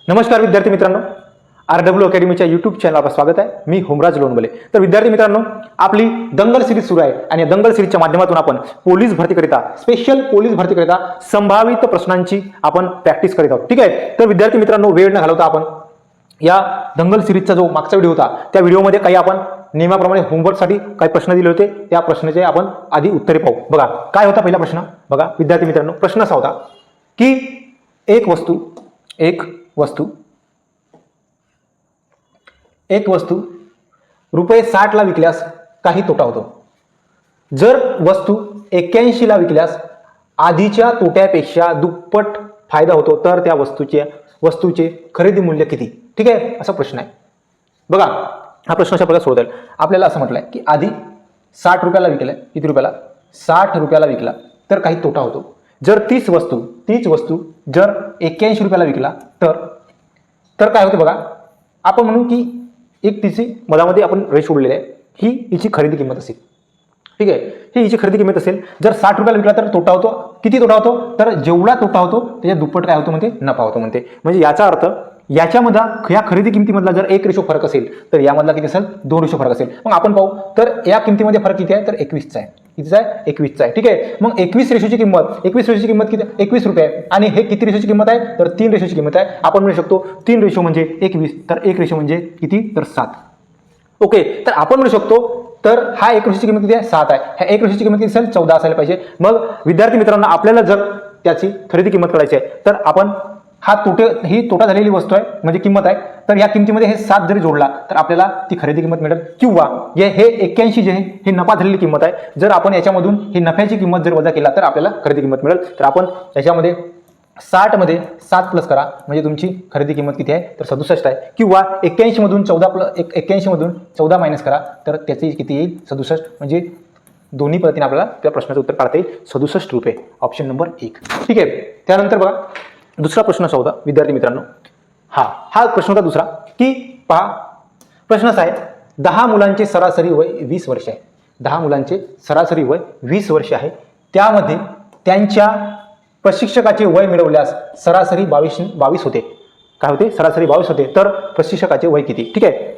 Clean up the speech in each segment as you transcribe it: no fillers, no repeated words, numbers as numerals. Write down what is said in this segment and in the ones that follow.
नमस्कार विद्यार्थी मित्रांनो, RW अकॅडमीच्या यूट्यूब चॅनलवर स्वागत आहे. मी होमराज लोणबले. तर विद्यार्थी मित्रांनो, आपली दंगल सिरीज सुरू आहे आणि दंगल सिरीजच्या माध्यमातून आपण पोलीस भरतीकरिता, स्पेशल पोलीस भरतीकरिता संभावित प्रश्नांची आपण प्रॅक्टिस करीत आहोत. ठीक आहे. तर विद्यार्थी मित्रांनो, वेळ न घालवता आपण या दंगल सिरीजचा जो मागचा व्हिडिओ होता त्या व्हिडिओमध्ये काही आपण नियमाप्रमाणे होमवर्कसाठी काही प्रश्न दिले होते. त्या प्रश्नाचे आपण आधी उत्तरे पाहू. बघा काय होता पहिला प्रश्न. बघा विद्यार्थी मित्रांनो, प्रश्न असा होता की एक वस्तू रुपये 60 ला विकल्यास काही तोटा होतो. जर वस्तू 81 ला विकल्यास आधीच्या तोट्यापेक्षा दुप्पट फायदा होतो, तर त्या वस्तूचे खरेदी मूल्य किती? ठीक आहे, असा प्रश्न आहे. बघा हा प्रश्न अशा प्रकारे सोडवता येईल. आपल्याला असं म्हटलंय की आधी 60 रुपयाला विकलाय. किती रुपयाला? 60 रुपयाला विकला तर काही तोटा होतो. जर तीच वस्तू जर 81 रुपयाला विकला तर काय होते? बघा आपण म्हणू की एक तिची मधामध्ये आपण रेष उडलेली आहे, ही हिची खरेदी किंमत असेल. ठीक आहे, ही हिची खरेदी किंमत असेल. जर 60 रुपयाला विकला तर तोटा होतो. किती तोटा होतो? तर जेवढा तोटा होतो त्याच्या दुप्पट काय होतो म्हणते? नफा होतो म्हणते. म्हणजे याचा अर्थ याच्यामधला या खरेदी किमतीमधला जर 1 फरक असेल तर यामधला किती असेल? 2 फरक असेल. मग आपण पाहू तर या किमतीमध्ये फरक किती आहे? तर 21चा आहे. कितीचा आहे? 21चा आहे. ठीक आहे. मग 21 रेशोची किंमत किती? 21 रुपये आहे. आणि हे किती रेशोची किंमत आहे? तर 3 रेशोची किंमत आहे. आपण म्हणू शकतो 3 रेशो म्हणजे 21, तर 1 रेशो म्हणजे किती? तर 7. ओके, तर आपण म्हणू शकतो तर हा 1 रेशोची किंमत किती आहे? 7 आहे. ह्या 1 रेशोची किंमत किती असेल? 14 असायला पाहिजे. मग विद्यार्थी मित्रांनो, आपल्याला जर त्याची खरेदी किंमत करायची आहे तर आपण ही तोटा झालेली वस्तू आहे म्हणजे किंमत आहे, तर या किमतीमध्ये हे 7 जरी जोडला तर आपल्याला ती खरेदी किंमत मिळेल. किंवा हे 81 जे आहे हे नफा झालेली किंमत आहे. जर आपण याच्यामधून ही नफ्याची किंमत जर वजा केला तर आपल्याला खरेदी किंमत मिळेल. तर आपण याच्यामध्ये 60 मध्ये 7 प्लस करा म्हणजे तुमची खरेदी किंमत किती आहे? तर 67 आहे. किंवा 81 मधून 14 मायनस करा तर त्याची किती येईल? 67. म्हणजे दोन्ही पद्धतीने आपल्याला त्या प्रश्नाचं उत्तर काढता येईल. 67 रुपये. Option number 1. ठीक आहे. त्यानंतर बघा दुसरा प्रश्न असा होता विद्यार्थी मित्रांनो, हा प्रश्न होता दुसरा की पहा प्रश्न असा आहे, 10 मुलांचे सरासरी वय 20 वर्ष आहे. 10 मुलांचे सरासरी वय 20 वर्ष आहे. त्यामध्ये त्यांच्या प्रशिक्षकाचे वय मिळवल्यास सरासरी 22 होते. काय होते? सरासरी 22 होते. तर प्रशिक्षकाचे वय किती? ठीक आहे.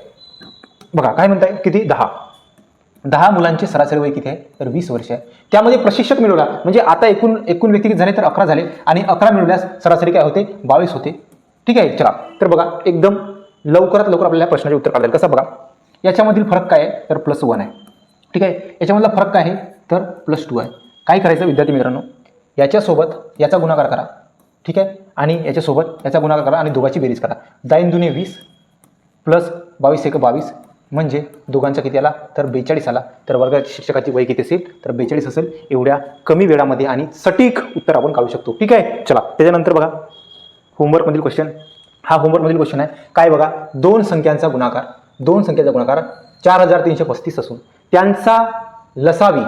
बघा काय म्हणताय, किती? 10 मुलांचे सरासरी वय किती आहे? तर 20 वर्ष आहे. त्यामध्ये प्रशिक्षक मिळवला म्हणजे आता एकूण व्यक्ती किती झाले? तर 11 झाले. आणि 11 मिळवल्यास सरासरी काय होते? 22 होते. ठीक आहे. चला तर बघा एकदम लवकरात लवकर आपल्याला प्रश्नाचे उत्तर काढायला. कसं? बघा याच्यामधील फरक काय आहे? तर +1 आहे. ठीक आहे. याच्यामधला फरक काय आहे? तर +2 आहे. काय करायचं विद्यार्थी मित्रांनो, याच्यासोबत याचा गुणाकार करा. ठीक आहे. आणि याच्यासोबत याचा गुणाकार करा आणि दोघांची बेरीज करा. 10 दुने 20 प्लस 22 एक 22 म्हणजे दोघांचा किती आला? तर 42 आला. तर वर्गात शिक्षकाची वय किती असेल? तर 42 असेल. एवढ्या कमी वेळामध्ये आणि सटीक उत्तर आपण काढू शकतो. ठीक आहे. चला त्याच्यानंतर बघा होमवर्कमधील क्वेश्चन. हा होमवर्कमधील क्वेश्चन आहे. काय बघा, दोन संख्यांचा गुणाकार 4335 असून त्यांचा लसावी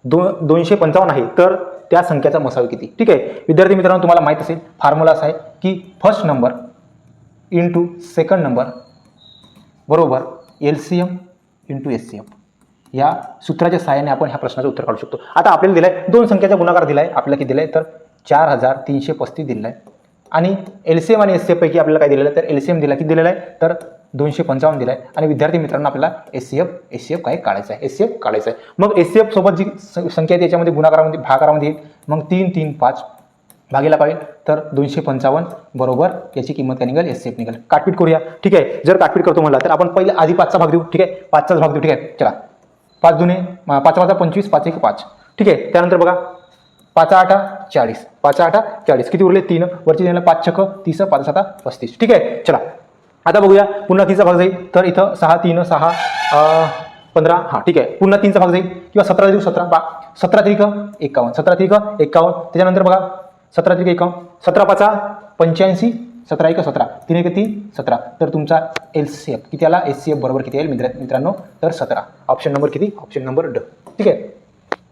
255 आहे, तर त्या संख्याचा मसावी किती? ठीक आहे. विद्यार्थी मित्रांनो, तुम्हाला माहित असेल फॉर्म्युला असा आहे की first number into second number बरोबर LCM इंटू SCM. या सूत्राच्या सहाय्याने आपण ह्या प्रश्नाचं उत्तर काढू शकतो. आता आपल्याला दिलाय दोन संख्याचा गुणाकार दिलाय. आपल्याला किती दिलाय? तर 4335 दिलाय. आणि LCM आणि SCM पैकी आपल्याला काय दिलेलं आहे? तर LCM दिला, किती दिलेला आहे? तर 255 दिलाय. आणि विद्यार्थी मित्रांनो, आपल्याला SCF काय काढायचं आहे? SCF काढायचं आहे. मग SCF सोबत जी संख्या आहे त्याच्यामध्ये गुणाकारामध्ये भागाकारामध्ये येईल. मग 3 3 5 भागीला पाहिजे तर 255 बरोबर याची किंमत काय निघेल? SCF निघेल. काटपीट करूया. ठीक आहे. जर काटपीट करतो म्हणला तर आपण पहिले आधी 5चा भाग देऊ. ठीक आहे. 5चाच भाग देऊ. ठीक आहे. चला 5 दुने 5 × 25 5 × 5. ठीक आहे. त्यानंतर बघा 5 × 8 40 5 × 8 40 किती उरले? 3. वरची दिलेला 5 छक 30 5 7 35. ठीक आहे. चला आता बघूया पुन्हा 3चा भाग जाईल तर इथं 6 3 6 15. ठीक आहे. पुन्हा 3चा भाग जाईल किंवा 17 देऊ. 17 3 51 17 3 51. त्याच्यानंतर बघा 17 3 51 17 5 85 17 1 17 3 1 3 17. तर तुमचा LCF किती आला? SCF बरोबर किती येईल मित्रांनो? तर 17. ऑप्शन नंबर किती? ऑप्शन नंबर ड. ठीक आहे.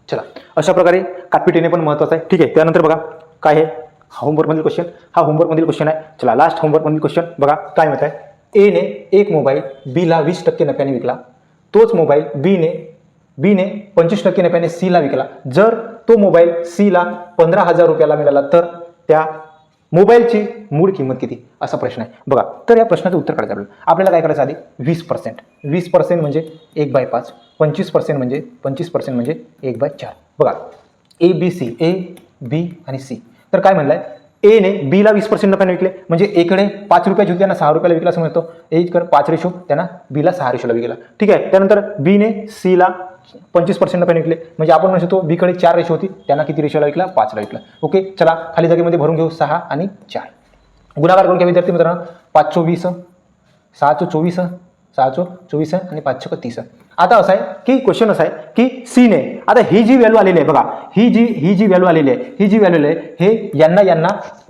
चला अशा प्रकारे काटपीट येणे पण महत्त्वाचं आहे. ठीक आहे. त्यानंतर बघा काय आहे होमवर्कमधील क्वेश्चन. हा होमवर्कमधील क्वेश्चन आहे. चला लास्ट होमवर्कमधील क्वेश्चन बघा काय म्हणत आहे. A ने एक मोबाईल B ला 20% नफ्याने विकला. तोच मोबाईल B ने 25% नफ्याने C ला विकला. जर तो मोबाईल C ला 15,000 रुपयाला मिळाला तर त्या मोबाईलची मूळ किंमत किती, असा प्रश्न आहे बघा. तर या प्रश्नाचं उत्तर काढायचं आपल्याला काय करायचं आधी 20%. 20% म्हणजे 1/5. 25% म्हणजे 25% म्हणजे 1/4. बघा ए बी आणि सी. तर काय म्हणलाय, ए ने बीला 20% नफ्याने विकले, म्हणजे एकडे 5 रुपयाची होती त्यांना 6 रुपयाला विकला असं म्हणतो. ए कर 5 रेशो त्यांना बीला 6 रेशोला विकला. ठीक आहे. त्यानंतर बीने सीला 25% नफ्याने विकले, म्हणजे आपण म्हणू शकतो बीकडे 4 रेशो होती त्यांना किती रेशोला विकला, 5ला विकला. ओके. चला खाली जागेमध्ये भरून घेऊ 6 आणि 4. गुणाकार करून घ्या विद्यार्थी मित्रांनो. 5 चो 20, 6 चो 24, 6 चो 24 आणि 5 चो 30. आता असं आहे की क्वेश्चन असा आहे की सी ने आता ही जी व्हॅल्यू आलेली आहे बघा, ही जी व्हॅल्यू आलेली आहे, ही जी व्हॅल्यू आहे हे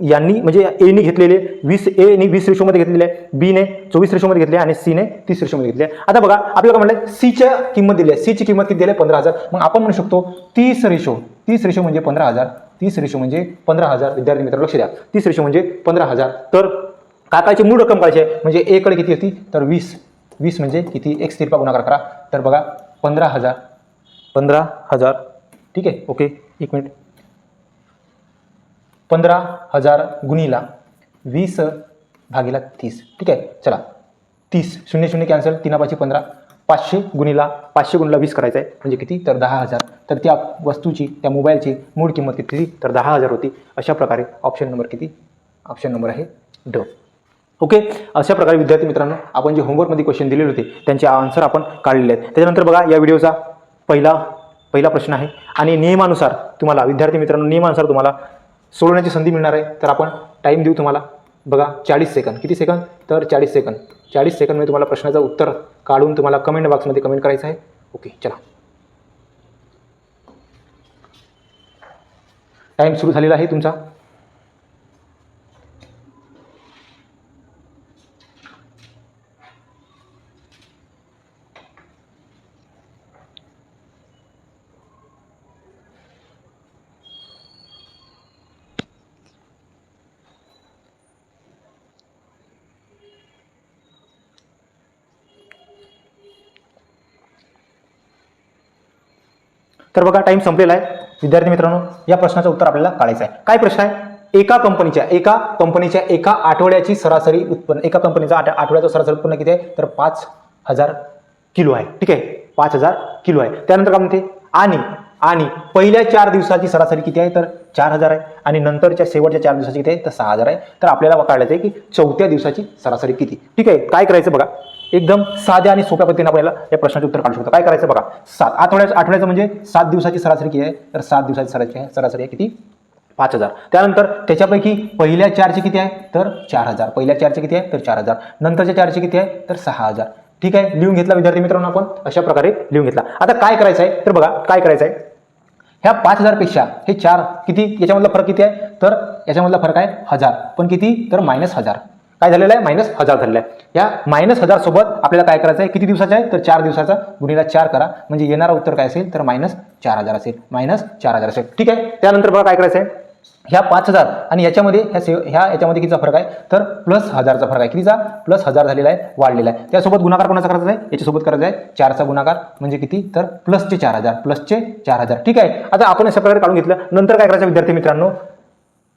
यांनी म्हणजे ए ने घेतलेले 20, ए ने 20 रेशोमध्ये घेतलेले आहे, बी ने 24 रेशोमध्ये घेतले आणि सी ने 30 रेशोमध्ये घेतले. आता बघा आपल्याला म्हणलं सीच्या किंमत दिली आहे, सीची किंमत किती दिली आहे 15,000. मग आपण म्हणू शकतो 30 रेशो म्हणजे 15,000. 30 रेशो म्हणजे 15,000. विद्यार्थी मित्र लक्ष द्या, 30 रेशो म्हणजे 15,000. तर काकाची मूळ रक्कम काढायची आहे, म्हणजे ए कडे किती होती तर 20. 20 म्हणजे किती, एक तिरपा गुणाकार करा. तर बघा 15,000. ठीक आहे. ओके, एक मिनिट. 15,000 गुणिला 20/30. ठीक आहे. चला 30 0 कॅन्सल, 3×5 15. 500 गुणिला 20 करायचं आहे, म्हणजे किती तर 10,000. तर त्या वस्तूची, त्या मोबाईलची मूळ किंमत किती तर 10,000 होती. अशा प्रकारे ऑप्शन नंबर किती, ऑप्शन नंबर आहे ड. ओके. अशा प्रकारे विद्यार्थी मित्रांनो आपण जे होमवर्कमध्ये क्वेश्चन दिलेले होते त्यांचे आन्सर आपण काढलेले आहेत. त्याच्यानंतर बघा या व्हिडिओचा पहिला प्रश्न आहे आणि नियमानुसार तुम्हाला विद्यार्थी मित्रांनो नियमानुसार तुम्हाला सोडवण्याची संधी मिळणार आहे. तर आपण टाईम देऊ तुम्हाला बघा 40 सेकंद. किती सेकंद तर 40 सेकंद. 40 सेकंदमध्ये तुम्हाला प्रश्नाचं उत्तर काढून तुम्हाला कमेंट बॉक्समध्ये कमेंट करायचं आहे. ओके, चला टाईम सुरू झालेला आहे तुमचा. तर बघा टाइम संपलेला आहे विद्यार्थी मित्रांनो. या प्रश्नाचं उत्तर आपल्याला काढायचं आहे. काय प्रश्न आहे, एका कंपनीच्या एका आठवड्याची सरासरी उत्पन्न, एका कंपनीचा आठवड्याचं सरासरी उत्पन्न किती आहे तर 5,000 किलो आहे. ठीक आहे, 5,000 किलो आहे. त्यानंतर काय म्हणते, आणि पहिल्या 4 दिवसाची सरासरी किती आहे तर 4,000 आहे आणि नंतरच्या शेवटच्या 4 दिवसाची किती आहे तर 6,000 आहे. तर आपल्याला काढायचं आहे की चौथ्या दिवसाची सरासरी किती. ठीक आहे. काय करायचं बघा, एकदम साध्या आणि सोप्या पद्धतीने आपल्याला या प्रश्नाचे उत्तर काढू शकतो. काय करायचं बघा, आठवड्याचं म्हणजे 7 दिवसाची सरासरी किती आहे तर 7 दिवसाची सरासरी आहे किती 5,000. त्यानंतर त्याच्यापैकी पहिल्या 4चे किती आहे तर 4,000. पहिल्या 4चे किती आहे तर 4,000. नंतरच्या 4चे किती आहे तर 6,000. ठीक आहे, लिहून घेतला विद्यार्थी मित्रांनो आपण अशा प्रकारे लिहून घेतला. आता काय करायचं आहे तर बघा काय करायचं आहे, ह्या 5,000 पेक्षा हे 4 किती, याच्यामधला फरक किती आहे तर याच्यामधला फरक आहे 1000, पण किती तर -1000. काय झालेलं आहे -1000 झालेलं आहे. या -1000 सोबत आपल्याला काय करायचं आहे, किती दिवसाचा आहे तर 4 दिवसाचा, गुणिला 4 करा, म्हणजे येणारा उत्तर काय असेल तर -4000 असेल. -4000 असेल. ठीक आहे. त्यानंतर बघा काय करायचं आहे, ह्या 5,000 आणि याच्यामध्ये याच्यामध्ये कितीचा फरक आहे तर +1000चा फरक आहे. कितीचा +1000 झालेला आहे, वाढलेला आहे. त्यासोबत गुणाकार कोणाचा करायचा आहे, याच्यासोबत करायचा आहे 4चा गुणाकार, म्हणजे किती तर +चे 4,000. ठीक आहे. आता आपण अशा प्रकारे काढून घेतलं. नंतर काय करायचं विद्यार्थी मित्रांनो,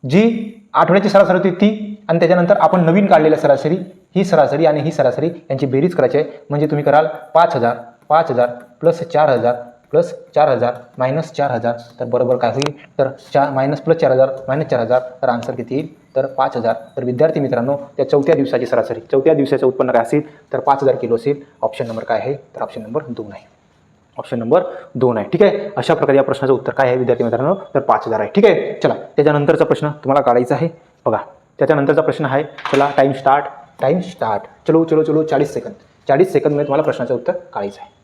जी आठवड्याची सरासरी होती ती आणि त्याच्यानंतर आपण नवीन काढलेल्या सरासरी, ही सरासरी आणि ही सरासरी यांची बेरीज करायची आहे. म्हणजे तुम्ही कराल 5,000 + 4,000 + 4,000 - 4,000. तर बरोबर काय होईल तर +4,000 - 4,000. तर आन्सर किती येईल तर 5,000. तर विद्यार्थी मित्रांनो त्या चौथ्या दिवसाची सरासरी, चौथ्या दिवसाचं उत्पन्न काय असेल तर 5,000 किलो असेल. ऑप्शन नंबर काय आहे तर ऑप्शन नंबर 2 आहे. ऑप्शन नंबर 2 आहे. ठीक आहे. अशा प्रकारे या प्रश्नाचं उत्तर काय आहे विद्यार्थी मित्रांनो तर 5,000 आहे. ठीक आहे. चला त्याच्यानंतरचा प्रश्न तुम्हाला काढायचा आहे बघा. त्याच्यानंतरचा प्रश्न आहे, चला टाइम स्टार्ट. चलो 40 सेकंद. 40 सेकंदमध्ये तुम्हाला प्रश्नाचं उत्तर काढायचं आहे.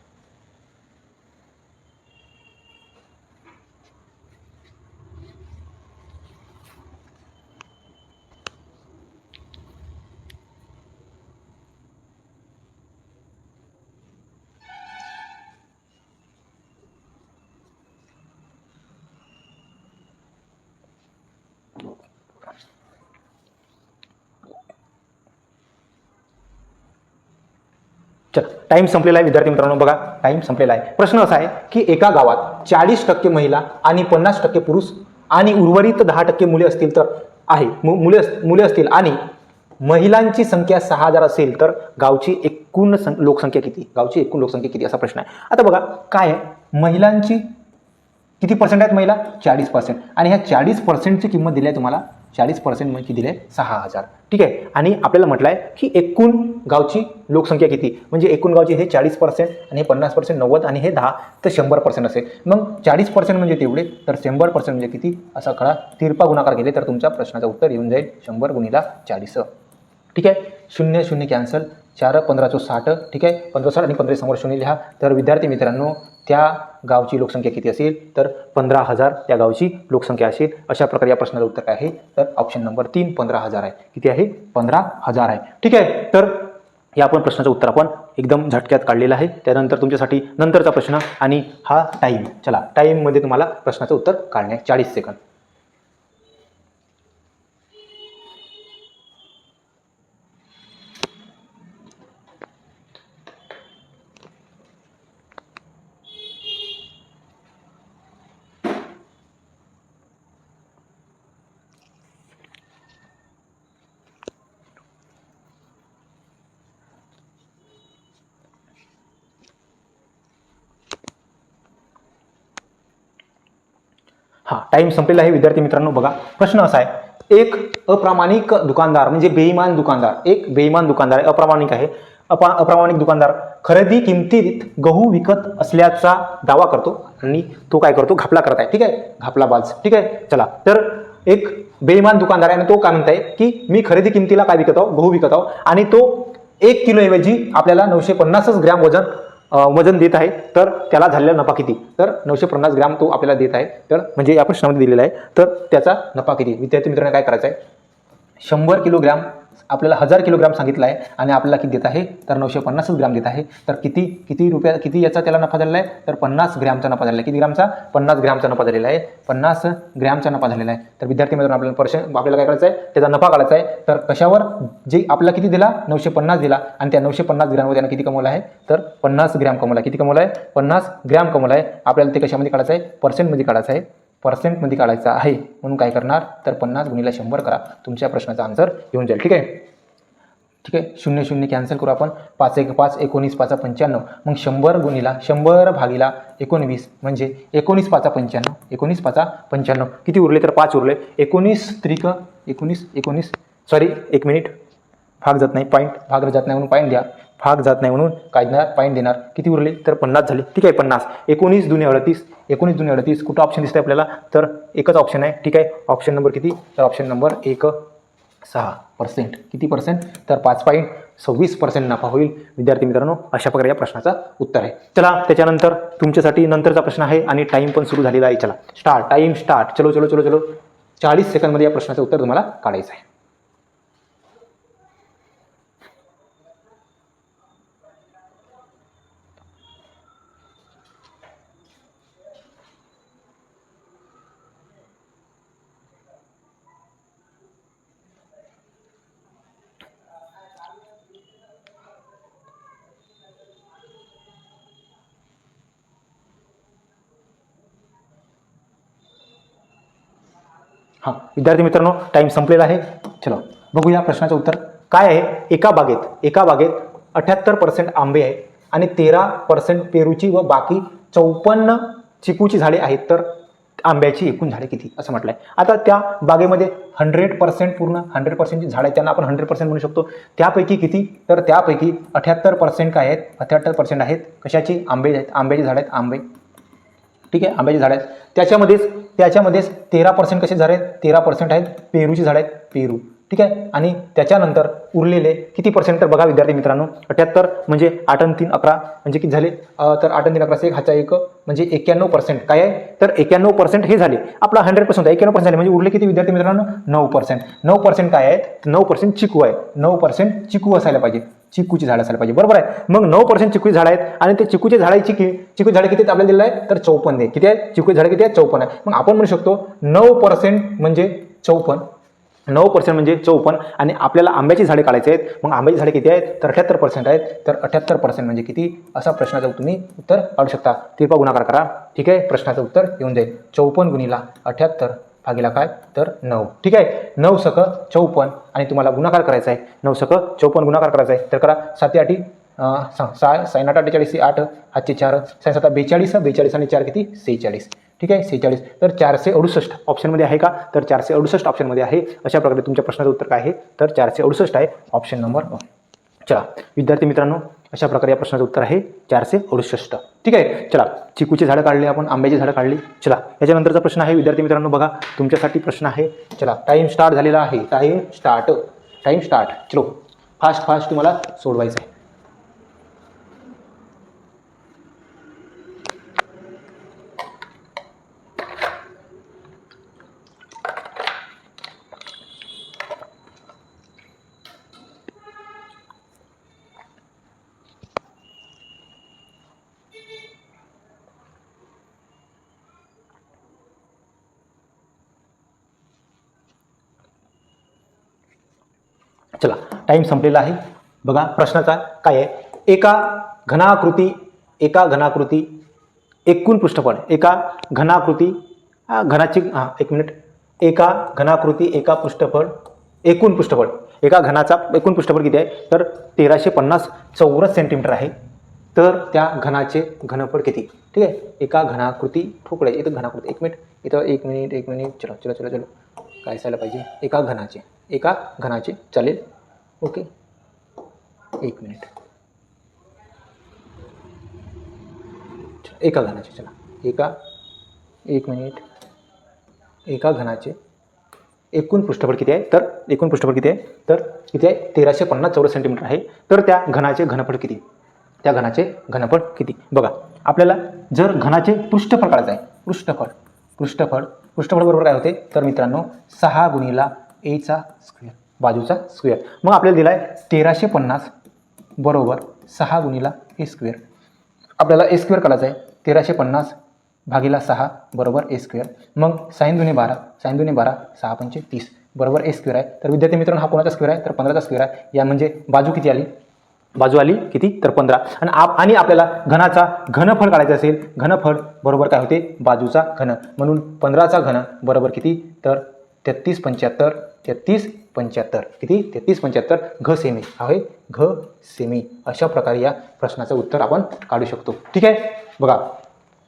टाइम संपलेला आहे विद्यार्थी मित्रांनो. बघा टाइम संपलेला आहे. प्रश्न असा आहे की एका गावात 40% महिला आणि 50% पुरुष आणि उर्वरित 10% मुले असतील तर आहे, मुले असतील आणि महिलांची संख्या 6000 असेल तर गावची एकूण लोकसंख्या किती? गावची एकूण लोकसंख्या किती असा प्रश्न आहे. आता बघा काय आहे, महिलांची किती पर्सेंट आहेत महिला? 40%. आणि ह्या 40%ची किंमत दिली आहे तुम्हाला, 40% म्हणजे दिली आहे 6000. ठीक आहे. आणि आपल्याला म्हटलं आहे की एकूण गावची लोकसंख्या किती, म्हणजे एकूण गावची हे 40% आणि हे 50%, 90 आणि हे 10, तर 100% असेल. मग 40% म्हणजे तेवढे, तर 100% म्हणजे किती असा खरा तिरपा गुणाकार केले तर तुमच्या प्रश्नाचं उत्तर येऊन जाईल 100 गुणिला 40. ठीक आहे. 0 0 कॅन्सल, 4 15 60. ठीक आहे. 15 60 आणि 15 समोर 0 लिहा. तर विद्यार्थी मित्रांनो त्या गावची लोकसंख्या किती असेल? तर 15000 त्या गावची लोकसंख्या असेल. अशा प्रकारे या प्रश्नाचं उत्तर काय आहे? तर ऑप्शन नंबर 3 15000 आहे. किती आहे? 15000 आहे. ठीक आहे. तर या आपण प्रश्नाचं उत्तर आपण एकदम झटक्यात काढलेलं आहे. त्यानंतर तुमच्यासाठी नंतरचा प्रश्न आणि हा टाईम. चला, टाईममध्ये तुम्हाला प्रश्नाचं उत्तर काढणे 40 सेकंद. हा, टाइम संपलेला आहे विद्यार्थी मित्रांनो. बघा प्रश्न असा आहे, एक अप्रामाणिक दुकानदार म्हणजे बेईमान दुकानदार, एक बेईमान दुकानदार आहे, अप्रामाणिक आहे. अप्रामाणिक दुकानदार खरेदी किमतीत गहू विकत असल्याचा दावा करतो आणि तो काय करतो? घपला करत आहे. ठीक आहे, घपलाबाज. ठीक आहे. चला, तर एक बेईमान दुकानदार आहे आणि तो काय म्हणताय की मी खरेदी किमतीला काय विकत आहो? गहू विकत आहो. आणि तो 1 किलो ऐवजी आपल्याला 950 ग्रॅम वजन देत आहे. तर त्याला झालेला नफा किती? तर 950 ग्रॅम तो आपल्याला देत आहे. तर म्हणजे या प्रश्नामध्ये दिलेला आहे. तर त्याचा नफा किती? विद्यार्थी मित्रांनो काय करायचं आहे? 100 किलोग्रॅम आपल्याला 1000 किलोग्रॅम सांगितलं आहे आणि आपल्याला किती देत आहे? तर 950 ग्रॅम देत आहे. तर किती याचा त्याला नफा झालेला आहे? तर 50 ग्रॅमचा नफा झालेला आहे. किती ग्रॅमचा? 50 ग्रॅमचा नफा झालेला आहे. 50 ग्रॅमचा नफा झालेला आहे. तर विद्यार्थी मित्रांनो आपल्याला काय करायचं आहे? त्याचा नफा काढायचा आहे. तर कशावर? जे आपल्याला किती दिला? 950 दिला आणि त्या 950 ग्रॅमवर त्यानं किती कमवलं आहे? तर 50 ग्रॅम कमवला. किती कमवलं आहे? 50 ग्रॅम कमवलं आहे. आपल्याला ते कशामध्ये काढायचं आहे? पर्सेंटमध्ये काढायचं आहे. पर्सेंटमध्ये काढायचा आहे म्हणून काय करणार? तर 50 गुणिले 100 करा. तुमच्या प्रश्नाचा आन्सर येऊन जाईल. ठीक आहे. ठीक आहे. 0 0 कॅन्सल करू आपण. 5 1 5, 19 5 95. मग 100 गुणिला 100 भागिला 19 म्हणजे 19 5 95. 19 5 95 किती उरले? तर 5 उरले. 19 त्रिक 19 सॉरी 1 मिनिट, भाग जात नाही, पॉईंट भाग जात नाही म्हणून पॉईंट द्या. भाग जात नाही म्हणून काय देणार? पॉईंट देणार. किती उरले? तर 50 झाले. ठीक आहे. 50 19 दुने 38. 19 दुने 38. कुठं ऑप्शन दिसतंय आपल्याला? तर एकच ऑप्शन आहे. ठीक आहे. ऑप्शन नंबर किती? तर ऑप्शन नंबर 6%. किती पर्सेंट? तर 5.26% नफा होईल. विद्यार्थी मित्रांनो अशा प्रकारे या प्रश्नाचा उत्तर आहे. चला, त्याच्यानंतर तुमच्यासाठी नंतरचा प्रश्न आहे आणि टाइम पण सुरू झालेला आहे. चला, स्टार्ट. Time start. चलो चलो चलो चलो. 40 सेकंदमध्ये या प्रश्नाचं उत्तर तुम्हाला काढायचं आहे. हां, विद्यार्थी मित्रांनो टाइम संपलेला आहे. चलो बघूया प्रश्नाचं उत्तर काय आहे. एका बागेत 78% आंबे आहे आणि 13% पेरूची व बाकी 54 चिकूची झाडे आहेत. तर आंब्याची एकूण झाडे किती असं म्हटलंय. आता त्या बागेमध्ये 100% पूर्ण 100% झाडं आहेत, त्यांना आपण 100% म्हणू शकतो. त्यापैकी किती? तर त्यापैकी 78% काय आहेत? 78% आहेत कशाची? आंबे आहेत. आंब्याची झाडं आहेत. आंबे. ठीक आहे. आंब्याची झाडं आहेत. त्याच्यामध्येच 13% कसे झाडे आहेत? 13% आहेत पेरूची झाडं आहेत. पेरू. ठीक आहे. आणि त्याच्यानंतर उरलेले किती पर्सेंट? तर बघा विद्यार्थी मित्रांनो 78 म्हणजे 8 आणि 3 11 म्हणजे किती झाले? तर 8 आणि 3 11 हाचा 1 म्हणजे 91% काय आहे? तर 91% हे झाले. आपला 100% 91% झाले म्हणजे उरले किती विद्यार्थी मित्रांनो? 9%. 9% काय आहेत? 9% चिकू आहे. 9% चिकू असायला पाहिजे. चिकूची झाड असायला पाहिजे. बरोबर आहे. मग 9% चिकूची झाड आहेत आणि ते चिकूची झाडे किती आहेत आपल्याला दिलं आहे? तर 54 आहे. किती आहे? चिकूची झाडे किती आहेत? 54 आहे. मग आपण म्हणू शकतो 9% म्हणजे 54. 9% म्हणजे 54 आणि आपल्याला आंब्याची झाडे काढायची आहेत. मग आंब्याची झाडे किती आहेत? तर 78% आहेत. तर 78% म्हणजे किती असा प्रश्नाचं तुम्ही उत्तर काढू शकता. तिरपा गुणाकार करा. ठीक आहे. प्रश्नाचं उत्तर येऊन जाईल 54 गुणिला 78 भागीला काय तर 9. ठीक आहे, 9 सक 54 आणि तुम्हाला गुणाकार करायचा आहे. 9 सक 54 गुणाकार करायचा आहे. तर करा 7 8 6 साइन 8 48 8 हातचे 4 साइन 7 42 42 आणि 4 किती 46. ठीक आहे 46. तर 468 ऑप्शनमध्ये आहे का तर 468 ऑप्शनमध्ये आहे. अशा प्रकारे तुमच्या प्रश्नाचं उत्तर काय आहे तर 468 आहे ऑप्शन नंबर 1. चला विद्यार्थी मित्रांनो, अशा प्रकारे या प्रश्नाचं उत्तर आहे 468. ठीक आहे, चला चिकूची झाडं काढली आपण, आंब्याची झाडं काढली. चला याच्यानंतरचा प्रश्न आहे विद्यार्थी मित्रांनो, बघा तुमच्यासाठी प्रश्न आहे. चला टाइम स्टार्ट झालेला आहे. Time start. चलो फास्ट तुम्हाला सोडवायचं आहे. चला टाइम संपलेला आहे. बघा प्रश्नाचा काय आहे, एका घनाकृती एकूण पृष्ठफळ एका घनाकृती एकूण पृष्ठफळ एका घनाचा एकूण पृष्ठफळ किती आहे तर 1350 चौरस सेंटीमीटर आहे. तर त्या घनाचे घनफळ किती. ठीक आहे, एका घनाकृती ठोकळे इथं घनाकृती एक मिनिट चलो काय असायला पाहिजे एका घनाचे चालेल. ओके 1 मिनिट एका घनाचे चला एका घनाचे एकूण पृष्ठफळ किती आहे तर किती आहे 1350 चौरस सेंटीमीटर आहे. तर त्या घनाचे घनफळ किती बघा. आपल्याला जर घनाचे पृष्ठफळ काढायचं आहे, पृष्ठफळ बरोबर काय होते तर मित्रांनो 6 गुणिला a चा स्क्वेअर बाजूचा स्क्वेअर. मग आपल्याला दिला आहे 1350 बरोबर 6 गुणिला a स्क्वेअर. आपल्याला a स्क्वेअर काढायचा आहे. 1350 भागीला 6 बरोबर a स्क्वेअर. मग साइन 2 12 6 पंचे 30 बरोबर a स्क्वेअर आहे. तर विद्यार्थी मित्रांनो हा कोणाचा स्क्वेअर आहे तर 15चा स्क्वेअर आहे. या म्हणजे बाजू किती आली किती तर 15. आणि आपल्याला घनाचा घनफळ काढायचं असेल, घनफळ बरोबर काय होते बाजूचा घन, म्हणून 15चा घन बरोबर किती तर 3375 किती 3375 घ सेमी. अशा प्रकारे या प्रश्नाचं उत्तर आपण काढू शकतो. ठीक आहे, बघा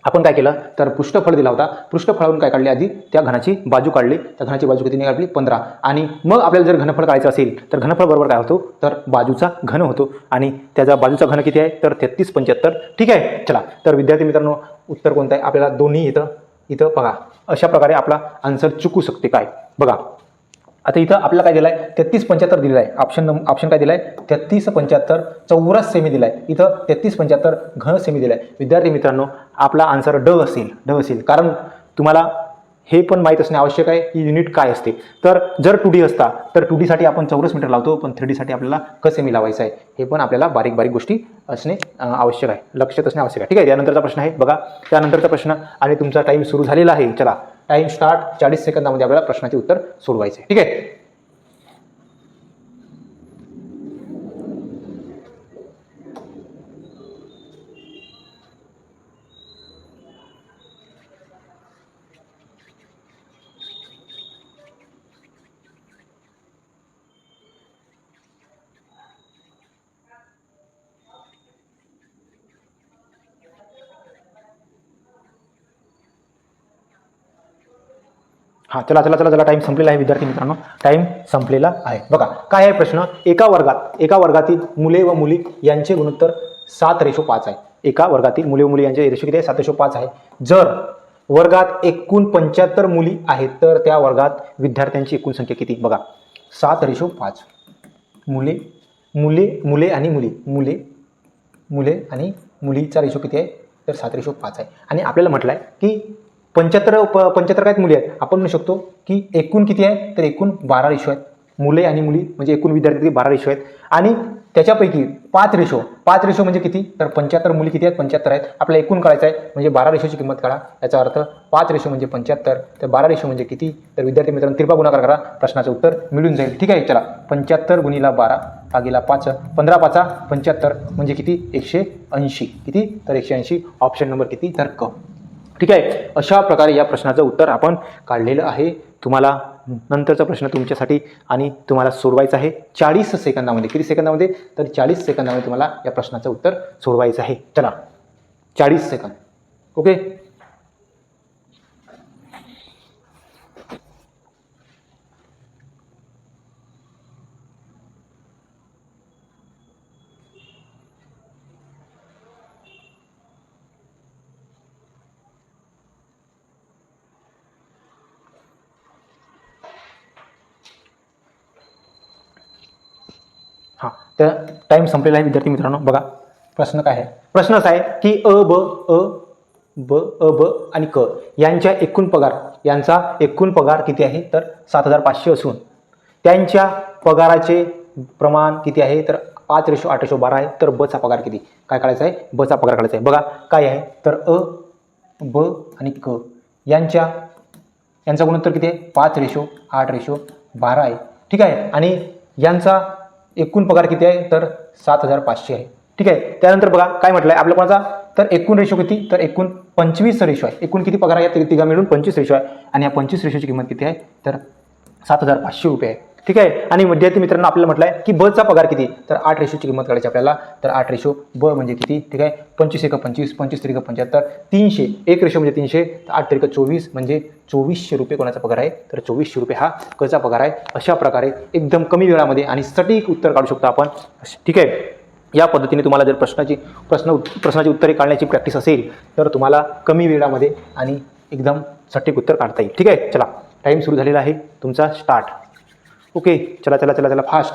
आपण काय केलं तर पृष्ठफळ दिला होता, पृष्ठफळावरून काय काढले आधी त्या घनाची बाजू काढली. त्या घनाची बाजू किती निघाली 15. आणि मग आपल्याला जर घनफळ काढायचं असेल तर घनफळ बरोबर काय होतो तर बाजूचा घन होतो आणि त्याचा बाजूचा घन किती आहे तर 3375. ठीक आहे, चला तर विद्यार्थी मित्रांनो उत्तर कोणतं आहे आपल्याला दोन्ही इथं बघा. अशा प्रकारे आपला आन्सर चुकू शकते काय बघा. आता इथं आपल्याला काय दिलं आहे 3375 दिलेलं आहे. ऑप्शन काय दिलं आहे 3375 चौरस सेमी दिला आहे. इथं 3375 घन सेमी दिला आहे. विद्यार्थी मित्रांनो आपला आन्सर ड असेल. कारण तुम्हाला हे पण माहीत असणे आवश्यक आहे की युनिट काय असते. तर जर 2D असता तर 2D साठी आपण चौरस मीटर लावतो, पण 3D साठी आपल्याला क सेमी लावायचं आहे. हे पण आपल्याला बारीक गोष्टी असणे आवश्यक आहे, लक्षात असणे आवश्यक आहे. ठीक आहे, त्यानंतरचा प्रश्न आहे बघा. त्यानंतरचा प्रश्न आणि तुमचा टाइम सुरू झालेला आहे. चला टाइम स्टार्ट. 40 सेकंदामध्ये आपल्याला प्रश्नाचे उत्तर सोडवायचे. ठीक आहे, हां चला टाइम संपलेला आहे विद्यार्थी मित्रांनो, टाइम संपलेला आहे. बघा काय आहे प्रश्न, एका वर्गातील मुले व मुली यांचे गुणोत्तर 7:5 आहे. एका वर्गातील मुले व मुली यांचे रेशो किती आहे 7:5 आहे. जर वर्गात एकूण 75 मुली आहेत तर त्या वर्गात विद्यार्थ्यांची एकूण संख्या किती बघा. 7:5 मुले आणि मुलीचा रेशो किती आहे तर 7:5 आहे. आणि आपल्याला म्हटलं आहे की 75 काय मुली आहेत. आपण म्हणू शकतो की एकूण किती आहे तर एकूण 12 रेशो आहेत. मुले आणि मुली म्हणजे एकूण विद्यार्थी 12 रेशो आहेत. आणि त्याच्यापैकी 5 रेशो म्हणजे किती तर 75 मुली किती आहेत 75 आहेत. आपल्याला एकूण काढायचं आहे म्हणजे 12 रेशोची किंमत काढा. याचा अर्थ 5 रेशो म्हणजे 75 तर 12 रेशो म्हणजे किती तर विद्यार्थी मित्रांनो तिरपा गुणाकार करा, प्रश्नाचं उत्तर मिळून जाईल. ठीक आहे, चला 75 गुणिला 12 भागीला 5 15 5 75 म्हणजे किती 180 किती तर 180. ऑप्शन नंबर किती तर क. ठीक आहे. अशा प्रकारे या प्रश्नाचं उत्तर आपण काढलेलं आहे. तुम्हाला नंतरचा प्रश्न तुमच्यासाठी आणि तुम्हाला सोडवायचा आहे 40 सेकंदामध्ये. किती सेकंदामध्ये? तर 40 सेकंदामध्ये तुम्हाला या प्रश्नाचं उत्तर सोडवायचं आहे. चला, 40 सेकंद. ओके. हां, तर टाईम संपलेला आहे विद्यार्थी मित्रांनो. बघा प्रश्न काय आहे. प्रश्न असा आहे की अ ब आणि क यांच्या एकूण पगार किती आहे? तर 7,500 असून त्यांच्या पगाराचे प्रमाण किती आहे? तर 5:8:12 आहे. तर बचा पगार किती? काय काढायचं आहे? बचा पगार काढायचा आहे. बघा काय आहे, तर अ, ब आणि क यांचा गुणोत्तर किती आहे? 5:8:12 आहे. ठीक आहे. आणि यांचा एकूण पगार किती आहे? तर 7,500 आहे. ठीक आहे. त्यानंतर बघा काय म्हटलं आहे आपल्या कोणाचा, तर एकूण रेशो किती? तर एकूण 25 रेशो आहे. एकूण किती पगार आहे? तिघा मिळून 25 रेशो आहे. आणि या 25 रेशोची किंमत किती आहे? तर 7,500 रुपये आहे. ठीक आहे. आणि विद्यार्थी मित्रांनो आपल्याला म्हटलं आहे की बचा पगार किती? तर 8 रेशोची किंमत काढायची आपल्याला. तर 8 रेशो ब म्हणजे किती? ठीक आहे. 25 एक 25, 25 त्रिक 75, 300. 1 रेशो म्हणजे 300, 8 त्रिक 24 म्हणजे 2400 रुपये कोणाचा पगार आहे? तर 2400 रुपये हा कचा पगार आहे. अशा प्रकारे एकदम कमी वेळामध्ये आणि सटीक उत्तर काढू शकतो आपण. ठीक आहे. या पद्धतीने तुम्हाला जर प्रश्नाची उत्तरे काढण्याची प्रॅक्टिस असेल तर तुम्हाला कमी वेळामध्ये आणि एकदम सटीक उत्तर काढता येईल. ठीक आहे. चला, टाईम सुरू झालेला आहे तुमचा. स्टार्ट. ओके. चला फास्ट.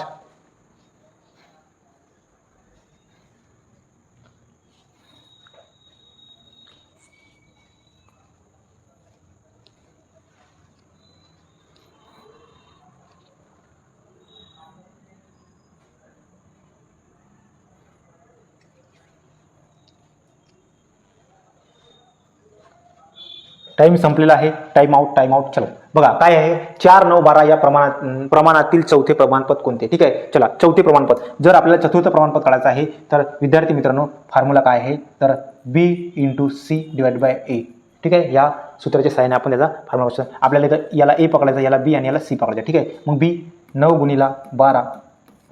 टाईम संपलेला आहे. Time out. चलो बघा काय आहे, 4, 9, 12 या प्रमाणातील चौथे प्रमाणपद कोणते? ठीक आहे. चला, चौथे प्रमाणपद. जर आपल्याला चतुर्थ प्रमाणपद काढायचं आहे तर विद्यार्थी मित्रांनो फॉर्म्युला काय आहे? तर B × C/A. ठीक आहे. या सूत्राच्या सहाय्याने आपण त्याचा फॉर्म्युला आपल्याला इथं याला A पकडायचा, याला B आणि याला C पकडायचा. ठीक आहे. मग B 9 × 12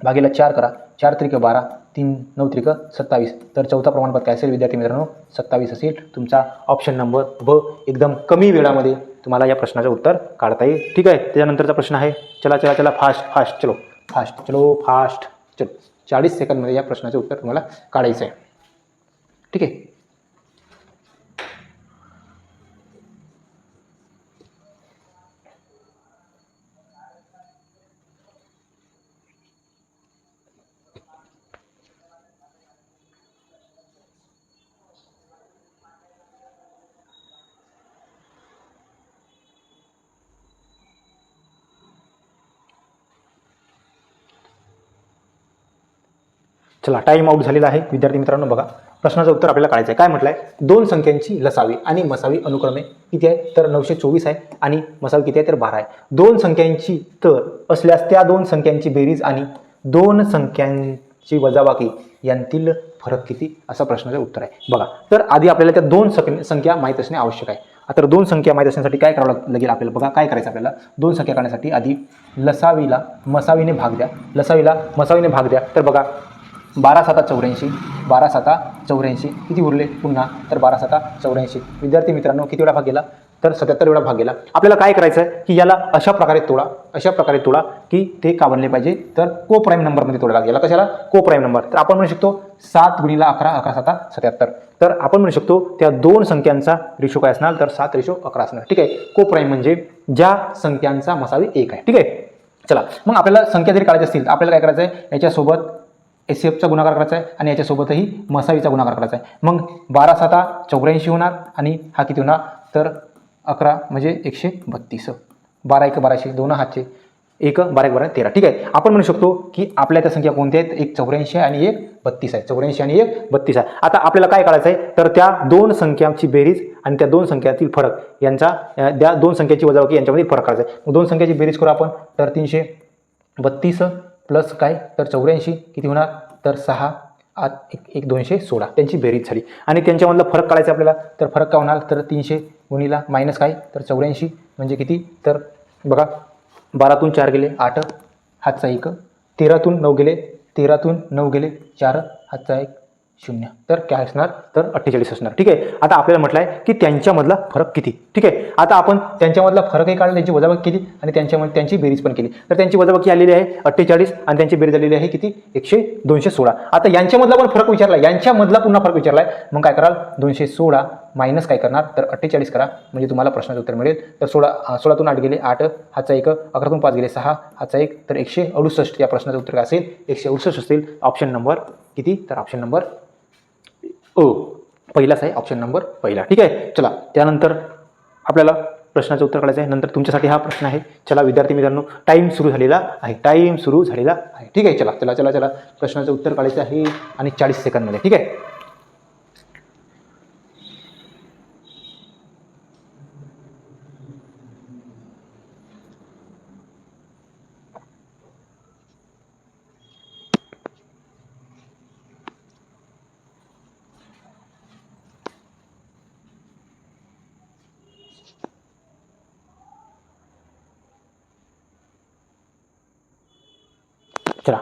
भागीला 4 करा. 4 त्रिक 12, 3 9 त्रिक 27. तर चौथा प्रमाणपद काय असेल विद्यार्थी मित्रांनो? 27 असेल. तुमचा ऑप्शन नंबर ब. एकदम कमी वेळामध्ये तुम्हाला या प्रश्नाचं उत्तर काढता येईल. ठीक आहे. त्याच्यानंतरचा प्रश्न आहे. चला फास्ट. चलो 40 सेकंदमध्ये या प्रश्नाचं उत्तर तुम्हाला काढायचं आहे. ठीक आहे. चला, टाईम आउट झालेला आहे विद्यार्थी मित्रांनो. बघा प्रश्नाचं उत्तर आपल्याला काढायचं आहे. काय म्हटलं आहे? 2 संख्यांची लसावी आणि मसावी अनुक्रमे किती आहे? तर 924 आहे. आणि मसावी किती आहे? तर 12 आहे. 2 संख्यांची तर असल्यास त्या 2 संख्यांची बेरीज आणि 2 संख्यांची वजाबाकी यांतील फरक किती? असं प्रश्नाचं उत्तर आहे. बघा, तर आधी आपल्याला त्या 2 संख्या माहीत असणे आवश्यक आहे. आता 2 संख्या माहीत असण्यासाठी काय करावं लागेल आपल्याला? बघा काय करायचं आपल्याला. 2 संख्या काढण्यासाठी आधी लसावीला मसावीने भाग द्या. मसावीने भाग द्या. तर बघा 12 7 84, 12 7 84 किती उरले पुन्हा? तर 12 7 84. विद्यार्थी मित्रांनो किती वेळा भाग गेला? तर 77 वेळा भाग गेला. आपल्याला काय करायचं आहे की याला अशा प्रकारे तोडा की ते का बनले पाहिजे? तर को प्राईम नंबरमध्ये तोडा लागेल. कशाला? को प्राईम नंबर. तर आपण म्हणू शकतो 7 × 11, 11 7 77. तर आपण म्हणू शकतो त्या 2 संख्यांचा रेशो काय असणार? तर 7:11 असणार. ठीक आहे. को प्राईम म्हणजे ज्या संख्यांचा मसावी 1 आहे. ठीक आहे. चला, मग आपल्याला संख्या जरी काढायची असतील तर आपल्याला काय करायचं आहे? याच्यासोबत एसीएफचा गुणाकार करायचा आहे आणि याच्यासोबतही मसावीचा गुणाकार करायचा आहे. मग 12 7 84 होणार आणि हा किती होणार? तर 11 म्हणजे 132. 12 1 1200, 2 हातचे 1 12 1 12 13. ठीक आहे. आपण म्हणू शकतो की आपल्या त्या संख्या कोणत्या आहेत? एक 84 आहे आणि एक 32 आहे. 84 आणि एक 32 आहे. आता आपल्याला काय करायचं आहे? तर त्या 2 संख्यांची बेरीज आणि त्या 2 संख्यातील फरक यांचा त्या 2 संख्याची वजाबाकी यांच्यामध्ये फरक करायचा आहे. मग 2 संख्याची बेरीज करू आपण. तर 332 प्लस काय? तर 84 किती होणार? तर 6 एक 216 त्यांची बेरीज झाली आणि त्यांच्यामधला फरक काढायचा आपल्याला. तर फरक काय होणार, तर 300 गुणिला मायनस काय, तर 84 म्हणजे किती, तर बघा 12तून 4 गेले 8, हातचा 1, 13तून 9 गेले, 13तून 9 गेले 4, हातचा 1, 0. तर काय असणार, तर 48 असणार. ठीक आहे. आता आपल्याला म्हटलं आहे की त्यांच्यामधला फरक किती. ठीक आहे. आता आपण त्यांच्यामधला फरकही काढला, त्यांची वजाबाकी केली आणि त्यांच्यामध्ये त्यांची बेरीज पण केली. तर त्यांची वजाबाकी आलेली आहे 48 आणि त्यांची बेरीज आलेली आहे किती, 216. आता यांच्यामधला पण फरक विचारला, यांच्यामधला पुन्हा फरक विचारला आहे. मग काय कराल, 216 मायनस काय करणार, तर 48 करा म्हणजे तुम्हाला प्रश्नाचं उत्तर मिळेल. तर 16तून 8 गेले 8, हातचा 1, 11तून 5 गेले 6, हातचा 1, तर 168. या प्रश्नाचं उत्तर काय असेल, 168 असेल. ऑप्शन नंबर किती, तर ऑप्शन नंबर पहिलाच आहे, ऑप्शन नंबर पहिला. ठीक आहे. चला त्यानंतर आपल्याला प्रश्नाचं उत्तर काढायचं आहे. नंतर तुमच्यासाठी हा प्रश्न आहे. चला विद्यार्थी मित्रांनो, टाईम सुरू झालेला आहे, टाईम सुरू झालेला आहे. ठीक आहे. चला चला चला चला प्रश्नाचं उत्तर काढायचं आहे आणि 40 सेकंदमध्ये. ठीक आहे. चला